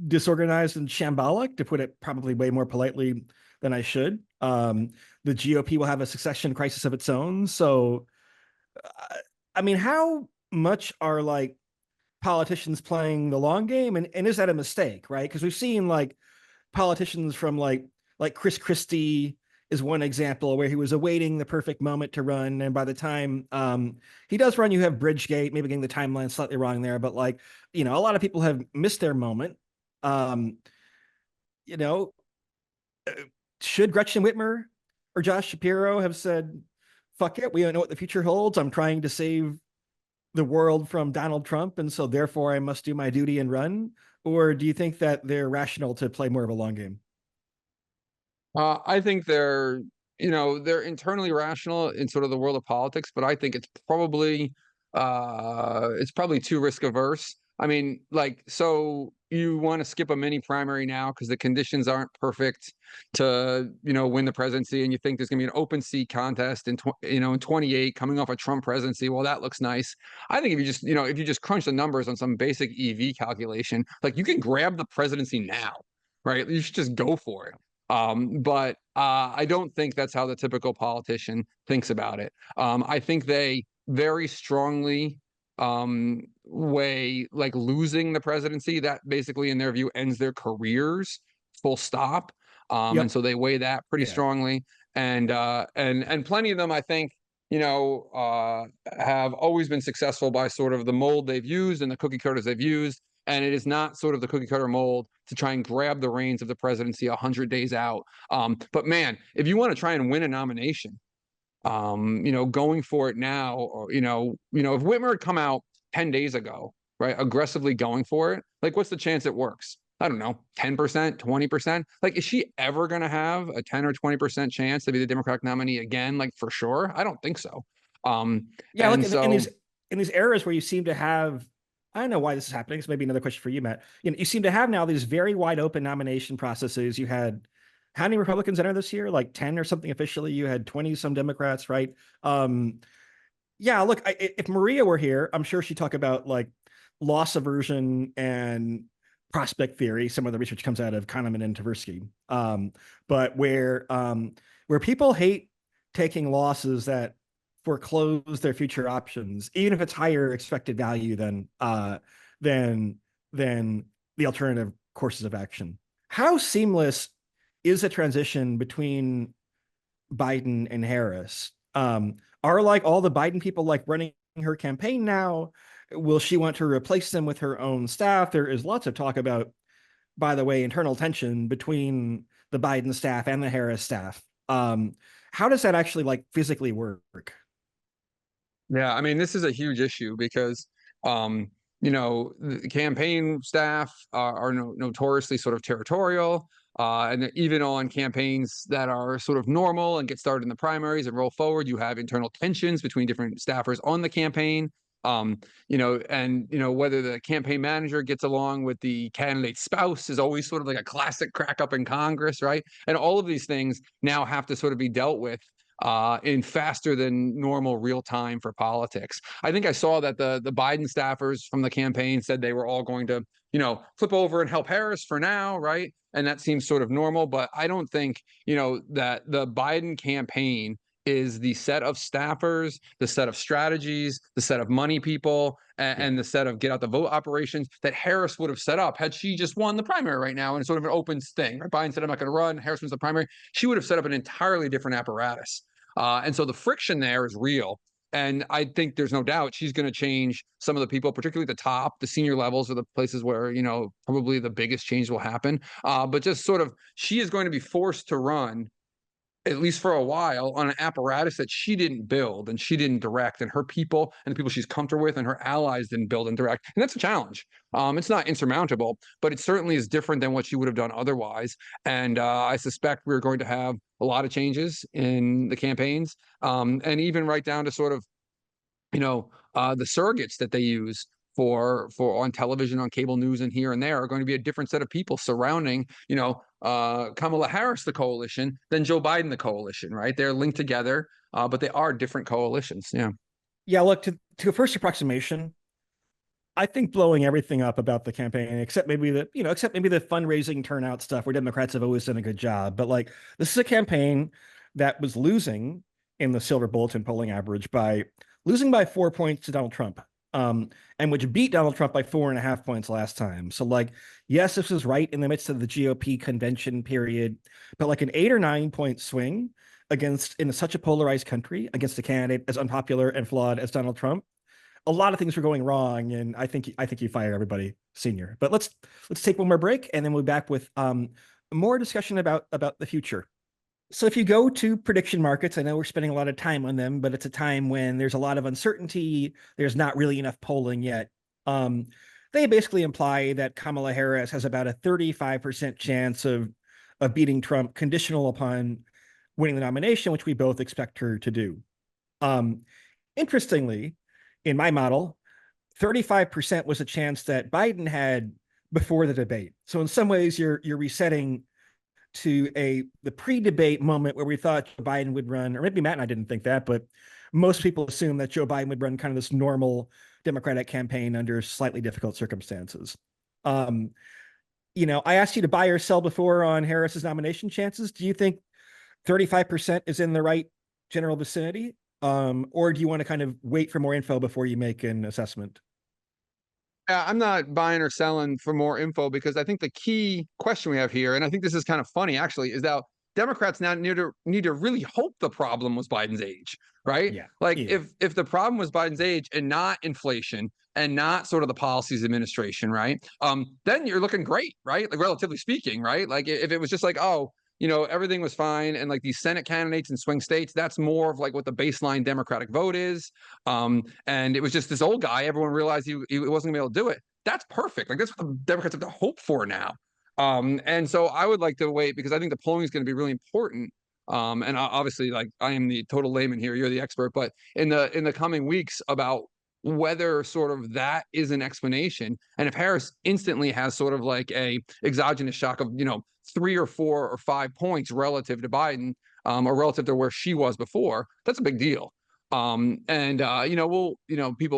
disorganized and shambolic, to put it probably way more politely than I should. The GOP will have a succession crisis of its own. So, uh, I mean, how much are like politicians playing the long game, and is that a mistake, right? Because we've seen like politicians from like Chris Christie is one example where he was awaiting the perfect moment to run, and by the time he does run, you have Bridgegate, maybe getting the timeline slightly wrong there, but like a lot of people have missed their moment. um you know should Gretchen Whitmer or Josh Shapiro have said, fuck it, we don't know what the future holds, I'm trying to save the world from Donald Trump, and so therefore I must do my duty and run? Or do you think that they're rational to play more of a long game? I think they're internally rational in sort of the world of politics, but I think it's probably too risk averse. I mean, like, so you want to skip a mini primary now because the conditions aren't perfect to, win the presidency, and you think there's going to be an open seat contest in 28 coming off a Trump presidency. Well, that looks nice. I think if you just crunch the numbers on some basic EV calculation, like you can grab the presidency now, right? You should just go for it. But I don't think that's how the typical politician thinks about it. I think they very strongly weigh like losing the presidency. That basically, in their view, ends their careers, full stop. And Yep. so they weigh that pretty Yeah. strongly. And plenty of them, I think, have always been successful by sort of the mold they've used and the cookie cutters they've used. And it is not sort of the cookie cutter mold to try and grab the reins of the presidency 100 days out. But man, if you want to try and win a nomination, going for it now, or if Whitmer had come out 10 days ago, right, aggressively going for it, like what's the chance it works? I don't know, 10%, 20%. Like, is she ever going to have a 10 or 20% chance to be the Democratic nominee again? Like, for sure? I don't think so. Um, Yeah, look, and in so these eras where you seem to have, I don't know why this is happening. It's maybe another question for you, Matt. You seem to have now these very wide open nomination processes. You had how many Republicans enter this year? Like 10 or something officially. You had 20 some Democrats, right? Yeah, look, if Maria were here, I'm sure she'd talk about like loss aversion and prospect theory. Some of the research comes out of Kahneman and Tversky. But where people hate taking losses that foreclose their future options, even if it's higher expected value than than the alternative courses of action. How seamless is the transition between Biden and Harris? Are like all the Biden people like running her campaign now? Will she want to replace them with her own staff? There is lots of talk about, by the way, internal tension between the Biden staff and the Harris staff. How does that actually like physically work? Yeah, I mean, this is a huge issue because, the campaign staff are notoriously sort of territorial. And even on campaigns that are sort of normal and get started in the primaries and roll forward, you have internal tensions between different staffers on the campaign. Whether the campaign manager gets along with the candidate's spouse is always sort of like a classic crack up in Congress, right? And all of these things now have to sort of be dealt with in faster than normal real time for politics. I think I saw that the Biden staffers from the campaign said they were all going to, flip over and help Harris for now, right? And that seems sort of normal, but I don't think, that the Biden campaign is the set of staffers, the set of strategies, the set of money people, and the set of get out the vote operations that Harris would have set up had she just won the primary right now and sort of an open thing. Right? Biden said, I'm not going to run. Harris wins the primary. She would have set up an entirely different apparatus. And so the friction there is real. And I think there's no doubt she's going to change some of the people, particularly the top, the senior levels are the places where, probably the biggest change will happen. But just sort of, she is going to be forced to run at least for a while, on an apparatus that she didn't build and she didn't direct, and her people and the people she's comfortable with and her allies didn't build and direct. And that's a challenge. It's not insurmountable, but it certainly is different than what she would have done otherwise. And I suspect we're going to have a lot of changes in the campaigns, and even right down to sort of, the surrogates that they use for on television, on cable news, and here and there are going to be a different set of people surrounding, Kamala Harris, the coalition, than Joe Biden, the coalition, right? They're linked together, but they are different coalitions. Yeah. Yeah, look, to a first approximation, I think blowing everything up about the campaign, except maybe the fundraising turnout stuff where Democrats have always done a good job. But like, this is a campaign that was losing in the Silver Bulletin polling average by losing by 4 points to Donald Trump, and which beat Donald Trump by 4.5 points last time. So like, yes, this was right in the midst of the GOP convention period, but like an 8 or 9 point swing in such a polarized country against a candidate as unpopular and flawed as Donald Trump, a lot of things were going wrong, and I think you fire everybody senior. But let's take one more break, and then we'll be back with more discussion about the future. So if you go to prediction markets, I know we're spending a lot of time on them, but it's a time when there's a lot of uncertainty. There's not really enough polling yet. They basically imply that Kamala Harris has about a 35% chance of beating Trump, conditional upon winning the nomination, which we both expect her to do. Interestingly, in my model, 35% was a chance that Biden had before the debate. So in some ways, you're resetting to the pre-debate moment where we thought Joe Biden would run, or maybe Matt and I didn't think that, but most people assume that Joe Biden would run kind of this normal Democratic campaign under slightly difficult circumstances. I asked you to buy or sell before on Harris's nomination chances. Do you think 35% is in the right general vicinity? Or do you want to kind of wait for more info before you make an assessment? Yeah, I'm not buying or selling for more info because I think the key question we have here, and I think this is kind of funny actually, is that Democrats now need to really hope the problem was Biden's age, right? Yeah. Like Yeah. if the problem was Biden's age and not inflation and not sort of the policies administration, right? Then you're looking great, right? Like relatively speaking, right? Like if it was just like, oh, everything was fine, and like these Senate candidates in swing states, that's more of like what the baseline Democratic vote is. And it was just this old guy. Everyone realized he wasn't gonna be able to do it. That's perfect. Like that's what the Democrats have to hope for now. And so I would like to wait because I think the polling is going to be really important. And obviously, like I am the total layman here, you're the expert, but in the coming weeks about whether sort of that is an explanation, and if Harris instantly has sort of like a exogenous shock of 3 or 4 or 5 points relative to Biden, or relative to where she was before, that's a big deal. People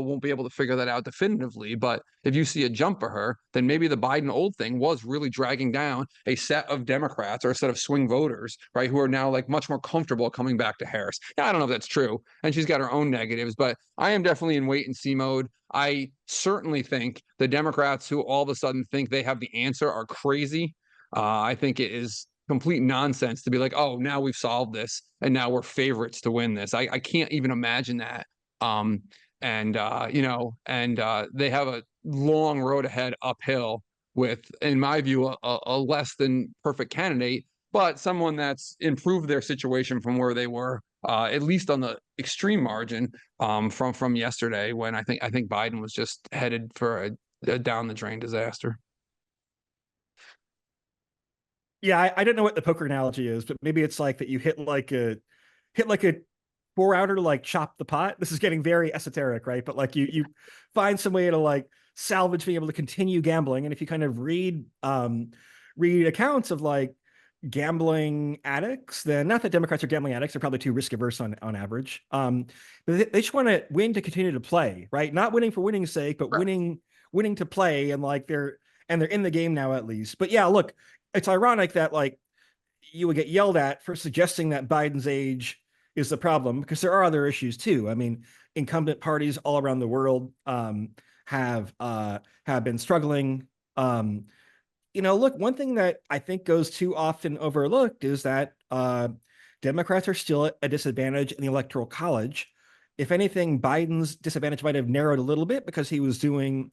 won't be able to figure that out definitively, but if you see a jump for her, then maybe the Biden old thing was really dragging down a set of Democrats or a set of swing voters, right, who are now like much more comfortable coming back to Harris. Now, I don't know if that's true, and she's got her own negatives, but I am definitely in wait and see mode. I certainly think the Democrats who all of a sudden think they have the answer are crazy. I think it is complete nonsense to be like, oh, now we've solved this and now we're favorites to win this. I can't even imagine that. They have a long road ahead uphill with, in my view, a less than perfect candidate, but someone that's improved their situation from where they were, at least on the extreme margin, from yesterday, when I think Biden was just headed for a down the drain disaster. Yeah, I don't know what the poker analogy is, but maybe it's like that you hit like a 4-outer to like chop the pot. This is getting very esoteric, right? But like you find some way to like salvage being able to continue gambling. And if you kind of read accounts of like gambling addicts, then not that Democrats are gambling addicts, they're probably too risk averse on average. But they just want to win to continue to play, right? Not winning for winning's sake, but winning to play, and like they're in the game now at least. But yeah, look, it's ironic that like you would get yelled at for suggesting that Biden's age is the problem, because there are other issues too. I mean, incumbent parties all around the world have been struggling. Look, one thing that I think goes too often overlooked is that Democrats are still at a disadvantage in the Electoral College. If anything, Biden's disadvantage might have narrowed a little bit because he wasn't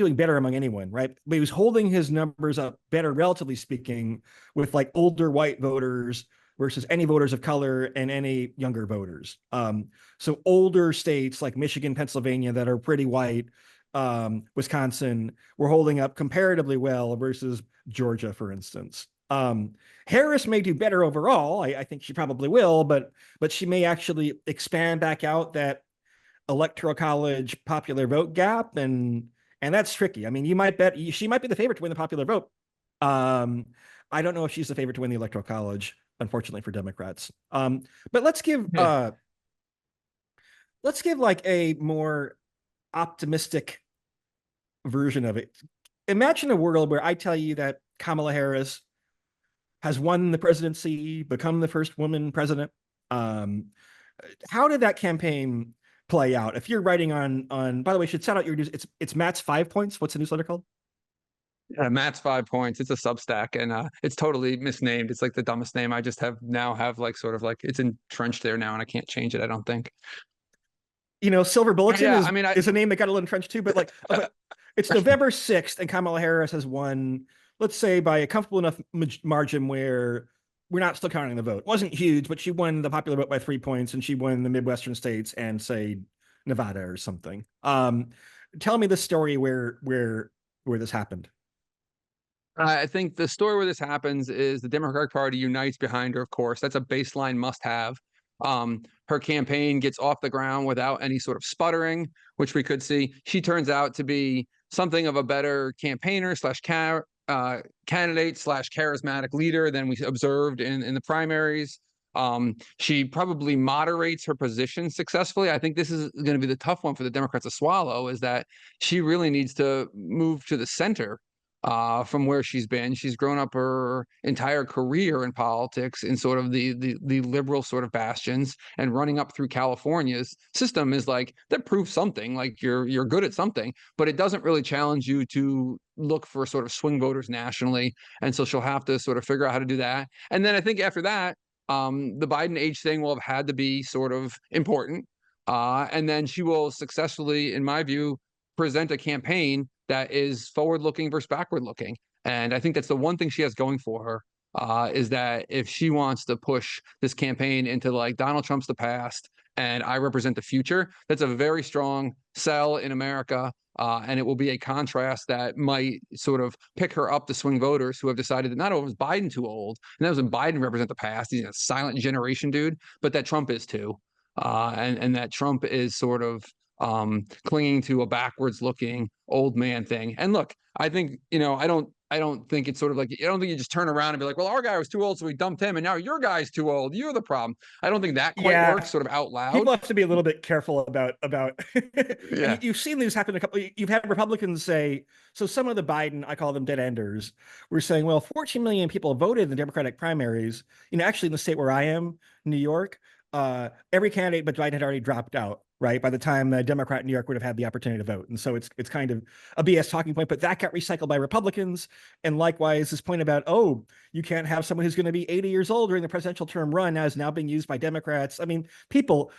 doing better among anyone, right? But he was holding his numbers up better, relatively speaking, with like older white voters versus any voters of color and any younger voters. So older states like Michigan, Pennsylvania that are pretty white, Wisconsin, were holding up comparatively well versus Georgia, for instance. Harris may do better overall. I think she probably will, but she may actually expand back out that electoral college popular vote gap, and that's tricky. I mean, you might bet she might be the favorite to win the popular vote. I don't know if she's the favorite to win the electoral college, unfortunately for Democrats. But let's give like a more optimistic version of it. Imagine a world where I tell you that Kamala Harris has won the presidency, become the first woman president. How did that campaign play out? If you're writing on, by the way, should shout out your news. It's Matt's 5 points. What's the newsletter called? Matt's 5 points. It's a Substack, and it's totally misnamed. It's like the dumbest name. I just have like sort of like it's entrenched there now, and I can't change it, I don't think. Silver Bulletin Yeah, is I mean, is a name that got a little entrenched too, but like it's November 6th, and Kamala Harris has won, let's say, by a comfortable enough margin where we're not still counting the vote. It wasn't huge, but she won the popular vote by 3 points, and she won the Midwestern states and say Nevada or something. Tell me the story where this happened. I think the story where this happens is the Democratic Party unites behind her, of course. That's a baseline must-have. Her campaign gets off the ground without any sort of sputtering, which we could see. She turns out to be something of a better campaigner slash candidate slash charismatic leader than we observed in the primaries. She probably moderates her position successfully. I think this is going to be the tough one for the Democrats to swallow, is that she really needs to move to the center from where she's been. She's grown up her entire career in politics in sort of the liberal sort of bastions, and running up through California's system is like, that proves something, like you're good at something, but it doesn't really challenge you to look for sort of swing voters nationally. And so she'll have to sort of figure out how to do that. And then I think after that, the Biden age thing will have had to be sort of important. And then she will successfully, in my view, present a campaign that is forward-looking versus backward-looking. And I think that's the one thing she has going for her, is that if she wants to push this campaign into like Donald Trump's the past and I represent the future, that's a very strong sell in America. And it will be a contrast that might sort of pick her up to swing voters who have decided that not only was Biden too old, and that was when Biden represent the past, he's a silent generation dude, but that Trump is too. And that Trump is sort of clinging to a backwards looking old man thing. And look, I think, I don't I don't think it's sort of like, I don't think you just turn around and be like, well, our guy was too old, so we dumped him, and now your guy's too old. You're the problem. I don't think that quite Yeah, works sort of out loud. people have to be a little bit careful about and Yeah. you've seen these happen a couple. You've had Republicans say, so some of the Biden, I call them dead enders, were saying, well, 14 million people voted in the Democratic primaries. Actually in the state where I am, New York, every candidate but Biden had already dropped out, right, by the time the Democrat in New York would have had the opportunity to vote. And so it's kind of a BS talking point, but that got recycled by Republicans. And likewise, this point about, oh, you can't have someone who's going to be 80 years old during the presidential term run as now being used by Democrats. I mean, people,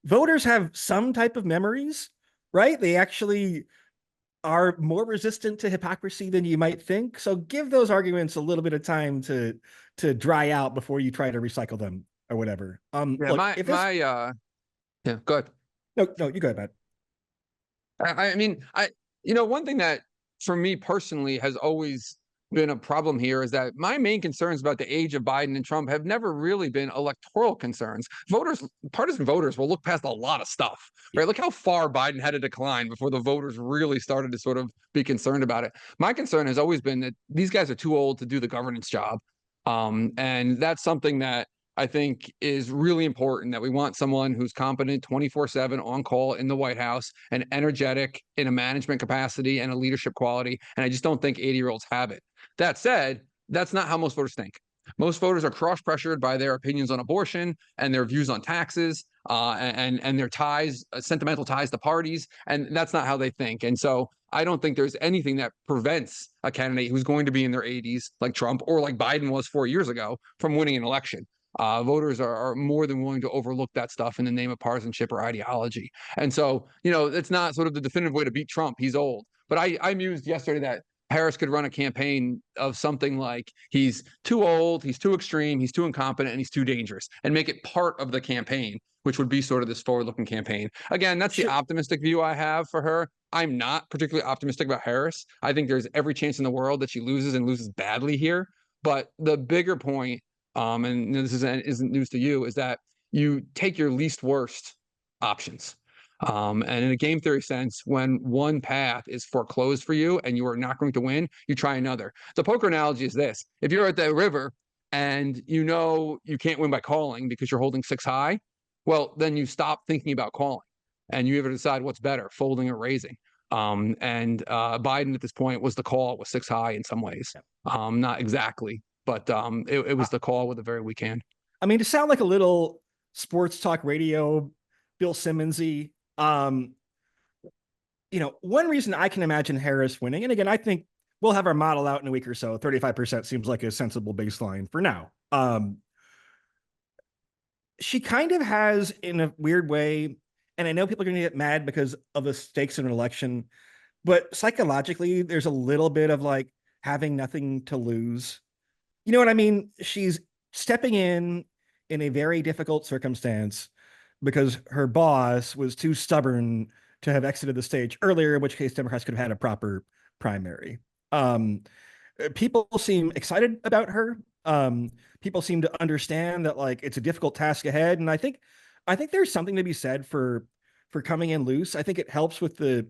voters have some type of memories, right? They actually are more resistant to hypocrisy than you might think. So give those arguments a little bit of time to dry out before you try to recycle them or whatever. Yeah, Look, if this yeah, go ahead. no, you go ahead, Matt. I mean, one thing that for me personally has always been a problem here is that my main concerns about the age of Biden and Trump have never really been electoral concerns. Partisan voters will look past a lot of stuff, Yeah. right? Look how far Biden had to decline before the voters really started to sort of be concerned about it. My concern has always been that these guys are too old to do the governance job. And that's something that I think is really important, that we want someone who's competent 24/7 on call in the White House and energetic in a management capacity and a leadership quality. And I just don't think 80-year-olds have it. That said, that's not how most voters think. Most voters are cross-pressured by their opinions on abortion and their views on taxes, and their ties, sentimental ties to parties, and that's not how they think. And so I don't think there's anything that prevents a candidate who's going to be in their 80s, like Trump or like Biden was 4 years ago, from winning an election. Voters are more than willing to overlook that stuff in the name of partisanship or ideology. And so, it's not sort of the definitive way to beat Trump. He's old. But I mused yesterday that Harris could run a campaign of something like he's too old, he's too extreme, he's too incompetent, and he's too dangerous, and make it part of the campaign, which would be sort of this forward-looking campaign. Again, that's the Sure. optimistic view I have for her. I'm not particularly optimistic about Harris. I think there's every chance in the world that she loses and loses badly here. But the bigger point, and this isn't news to you, is that you take your least worst options. And in a game theory sense, when one path is foreclosed for you and you are not going to win, you try another. The poker analogy is this: if you're at the river and you can't win by calling because you're holding 6 high, well, then you stop thinking about calling and you have to decide what's better, folding or raising. And Biden at this point was the call with 6 high in some ways. Not exactly, but it was the call with a very weak hand. I mean, to sound like a little sports talk radio, Bill Simmonsy, one reason I can imagine Harris winning, and again, I think we'll have our model out in a week or so. 35% seems like a sensible baseline for now. She kind of has, in a weird way, and I know people are going to get mad because of the stakes in an election, but psychologically, there's a little bit of like having nothing to lose. You know what I mean? She's stepping in a very difficult circumstance because her boss was too stubborn to have exited the stage earlier, in which case Democrats could have had a proper primary. People seem excited about her. People seem to understand that like it's a difficult task ahead, and I think there's something to be said for coming in loose. I think it helps with the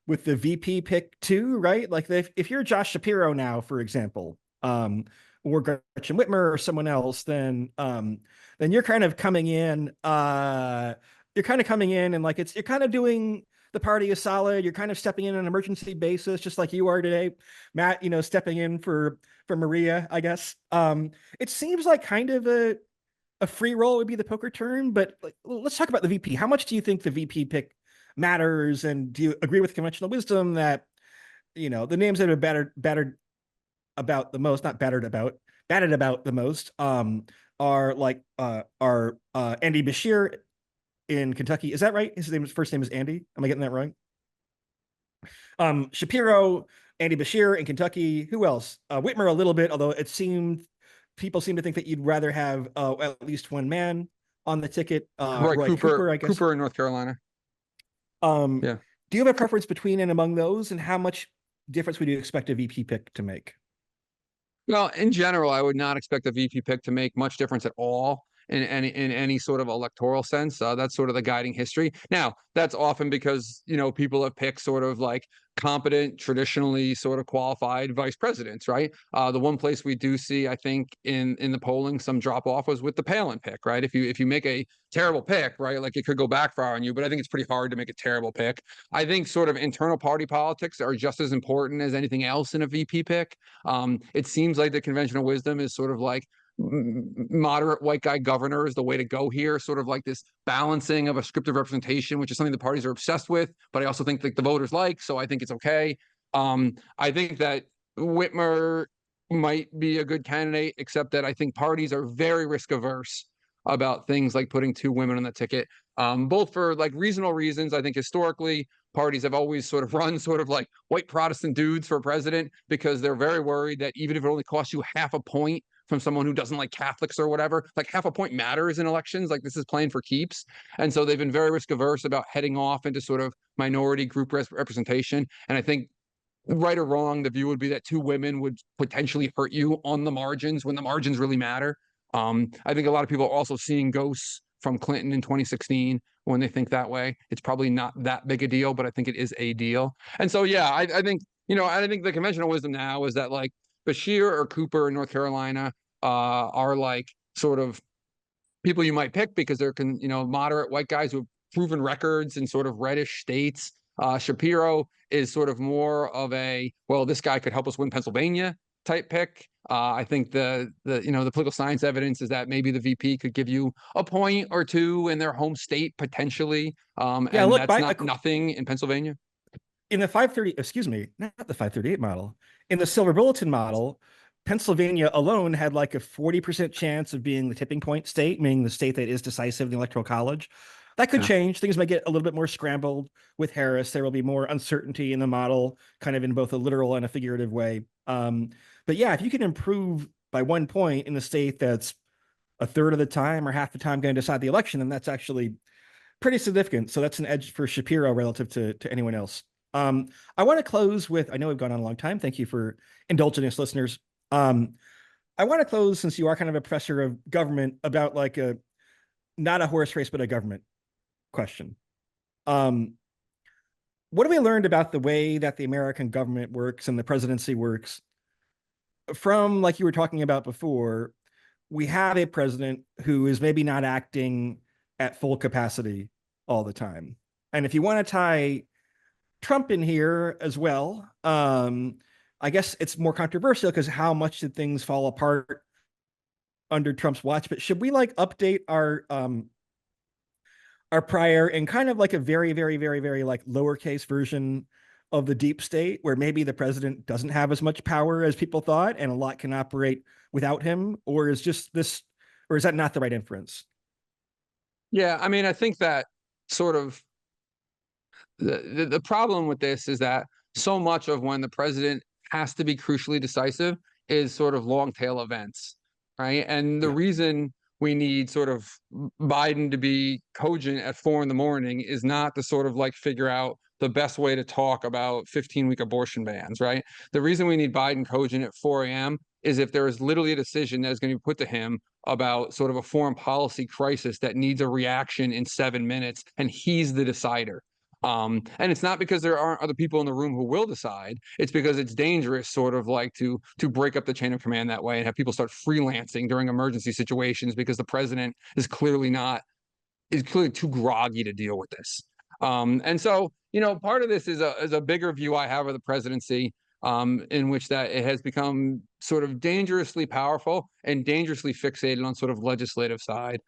VP pick too, right? Like if you're Josh Shapiro now, for example, or Gretchen Whitmer or someone else, then you're kind of coming in. And like you're kind of doing the party a solid. You're kind of stepping in on an emergency basis, just like you are today, Matt. Stepping in for Maria, I guess. It seems like kind of a free roll would be the poker term, but like, let's talk about the VP. How much do you think the VP pick matters, and do you agree with conventional wisdom that the names that have battered about the most, not battered about, batted about the most, are Andy Bashir in Kentucky. Is that right? First name is Andy. Am I getting that right? Shapiro, Andy Bashir in Kentucky. Who else? Whitmer a little bit, although people seem to think that you'd rather have at least one man on the ticket. Right, Roy Cooper, I guess. Cooper in North Carolina. Yeah. Do you have a preference between and among those, and how much difference would you expect a VP pick to make? Well, in general, I would not expect a VP pick to make much difference at all in any sort of electoral sense. That's sort of the guiding history. Now, that's often because people have picked sort of like competent, traditionally sort of qualified vice presidents, right? The one place we do see, I think, in the polling, some drop off was with the Palin pick, right? If you make a terrible pick, right, like it could go backfire on you, but I think it's pretty hard to make a terrible pick. I think sort of internal party politics are just as important as anything else in a VP pick. It seems like the conventional wisdom is sort of like moderate white guy governor is the way to go here, sort of like this balancing of a scripted representation, which is something the parties are obsessed with, but I also think that the voters like, so I think it's okay. I think that Whitmer might be a good candidate, except that I think parties are very risk averse about things like putting two women on the ticket, both for like reasonable reasons. I think historically parties have always sort of run sort of like white Protestant dudes for president because they're very worried that even if it only costs you half a point from someone who doesn't like Catholics or whatever, like half a point matters in elections. Like this is playing for keeps. And so they've been very risk averse about heading off into sort of minority group representation. And I think right or wrong, the view would be that two women would potentially hurt you on the margins when the margins really matter. I think a lot of people are also seeing ghosts from Clinton in 2016 when they think that way. It's probably not that big a deal, but I think it is a deal. And so, yeah, I think, I think the conventional wisdom now is that like Bashir or Cooper in North Carolina are like sort of people you might pick because they're moderate white guys who have proven records in sort of reddish states. Shapiro is sort of more of a, well, this guy could help us win Pennsylvania type pick. I think the political science evidence is that maybe the VP could give you a point or two in their home state potentially, Yeah, and look, that's not nothing in Pennsylvania. in the 530, excuse me, not the 538 model, in the Silver Bulletin model, Pennsylvania alone had like a 40% chance of being the tipping point state, meaning the state that is decisive in the Electoral College. That could Yeah. change. Things might get a little bit more scrambled with Harris. There will be more uncertainty in the model, kind of in both a literal and a figurative way. But yeah, if you can improve by 1 point in the state that's a third of the time or half the time going to decide the election, then that's actually pretty significant. So that's an edge for Shapiro relative to anyone else. I want to close with, I know we've gone on a long time. Thank you for indulging us, listeners. I want to close, since you are kind of a professor of government, about like not a horse race, but a government question. What have we learned about the way that the American government works and the presidency works from, like you were talking about before, we have a president who is maybe not acting at full capacity all the time. And if you want to tie Trump in here as well, I guess it's more controversial because how much did things fall apart under Trump's watch? But should we like update our prior and kind of like a very, very, very, very like lowercase version of the deep state, where maybe the president doesn't have as much power as people thought and a lot can operate without him? Or is just this, or is that not the right inference? Yeah, I mean, I think that sort of the problem with this is that so much of when the president has to be crucially decisive is sort of long tail events, right? And the Yeah. reason we need sort of Biden to be cogent at 4 a.m. is not to sort of like figure out the best way to talk about 15-week abortion bans, right? The reason we need Biden cogent at 4 a.m. is if there is literally a decision that is going to be put to him about sort of a foreign policy crisis that needs a reaction in 7 minutes, and he's the decider. And it's not because there aren't other people in the room who will decide. It's because it's dangerous, sort of like to break up the chain of command that way and have people start freelancing during emergency situations because the president is clearly too groggy to deal with this. And so, part of this is a bigger view I have of the presidency, in which that it has become sort of dangerously powerful and dangerously fixated on sort of legislative side.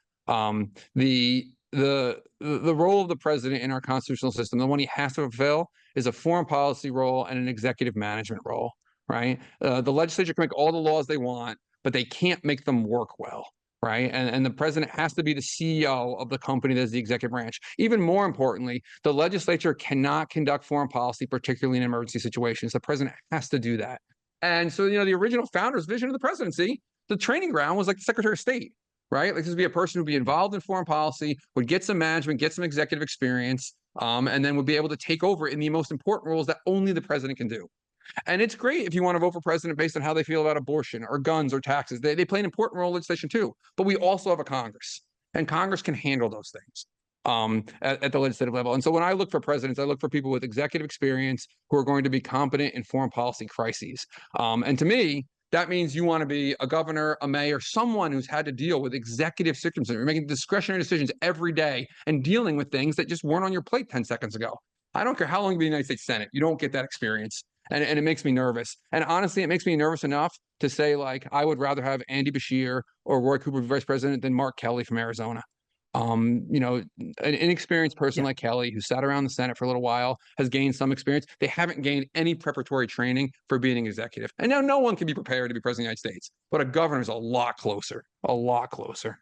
The role of the president in our constitutional system, the one he has to fulfill, is a foreign policy role and an executive management role, right? The legislature can make all the laws they want, but they can't make them work well, right? And the president has to be the CEO of the company that is the executive branch. Even more importantly, the legislature cannot conduct foreign policy, particularly in emergency situations. The president has to do that. And so, the original founder's vision of the presidency, the training ground was like the Secretary of State, right? Like this would be a person who'd be involved in foreign policy, would get some management, get some executive experience, and then would be able to take over in the most important roles that only the president can do. And it's great if you want to vote for president based on how they feel about abortion or guns or taxes. They play an important role in legislation too. But we also have a Congress, and Congress can handle those things. at the legislative level. And so when I look for presidents, I look for people with executive experience who are going to be competent in foreign policy crises. And to me, that means you want to be a governor, a mayor, someone who's had to deal with executive circumstances. You're making discretionary decisions every day and dealing with things that just weren't on your plate 10 seconds ago. I don't care how long you've been in the United States Senate. You don't get that experience. And it makes me nervous. And honestly, it makes me nervous enough to say, like, I would rather have Andy Beshear or Roy Cooper be vice president than Mark Kelly from Arizona. An inexperienced person Yeah. like Kelly, who sat around the Senate for a little while, has gained some experience. They haven't gained any preparatory training for being an executive. And now no one can be prepared to be president of the United States, but a governor is a lot closer, a lot closer.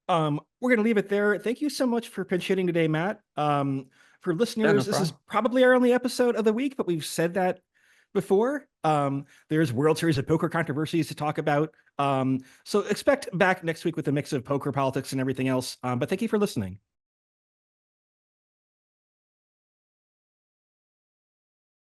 We're going to leave it there. Thank you so much for pinch hitting today, Matt. For Yeah, no listeners, this is problem. probably our only episode of the week, but we've said that before. There's World Series of Poker controversies to talk about. So expect back next week with a mix of poker politics and everything else. But thank you for listening.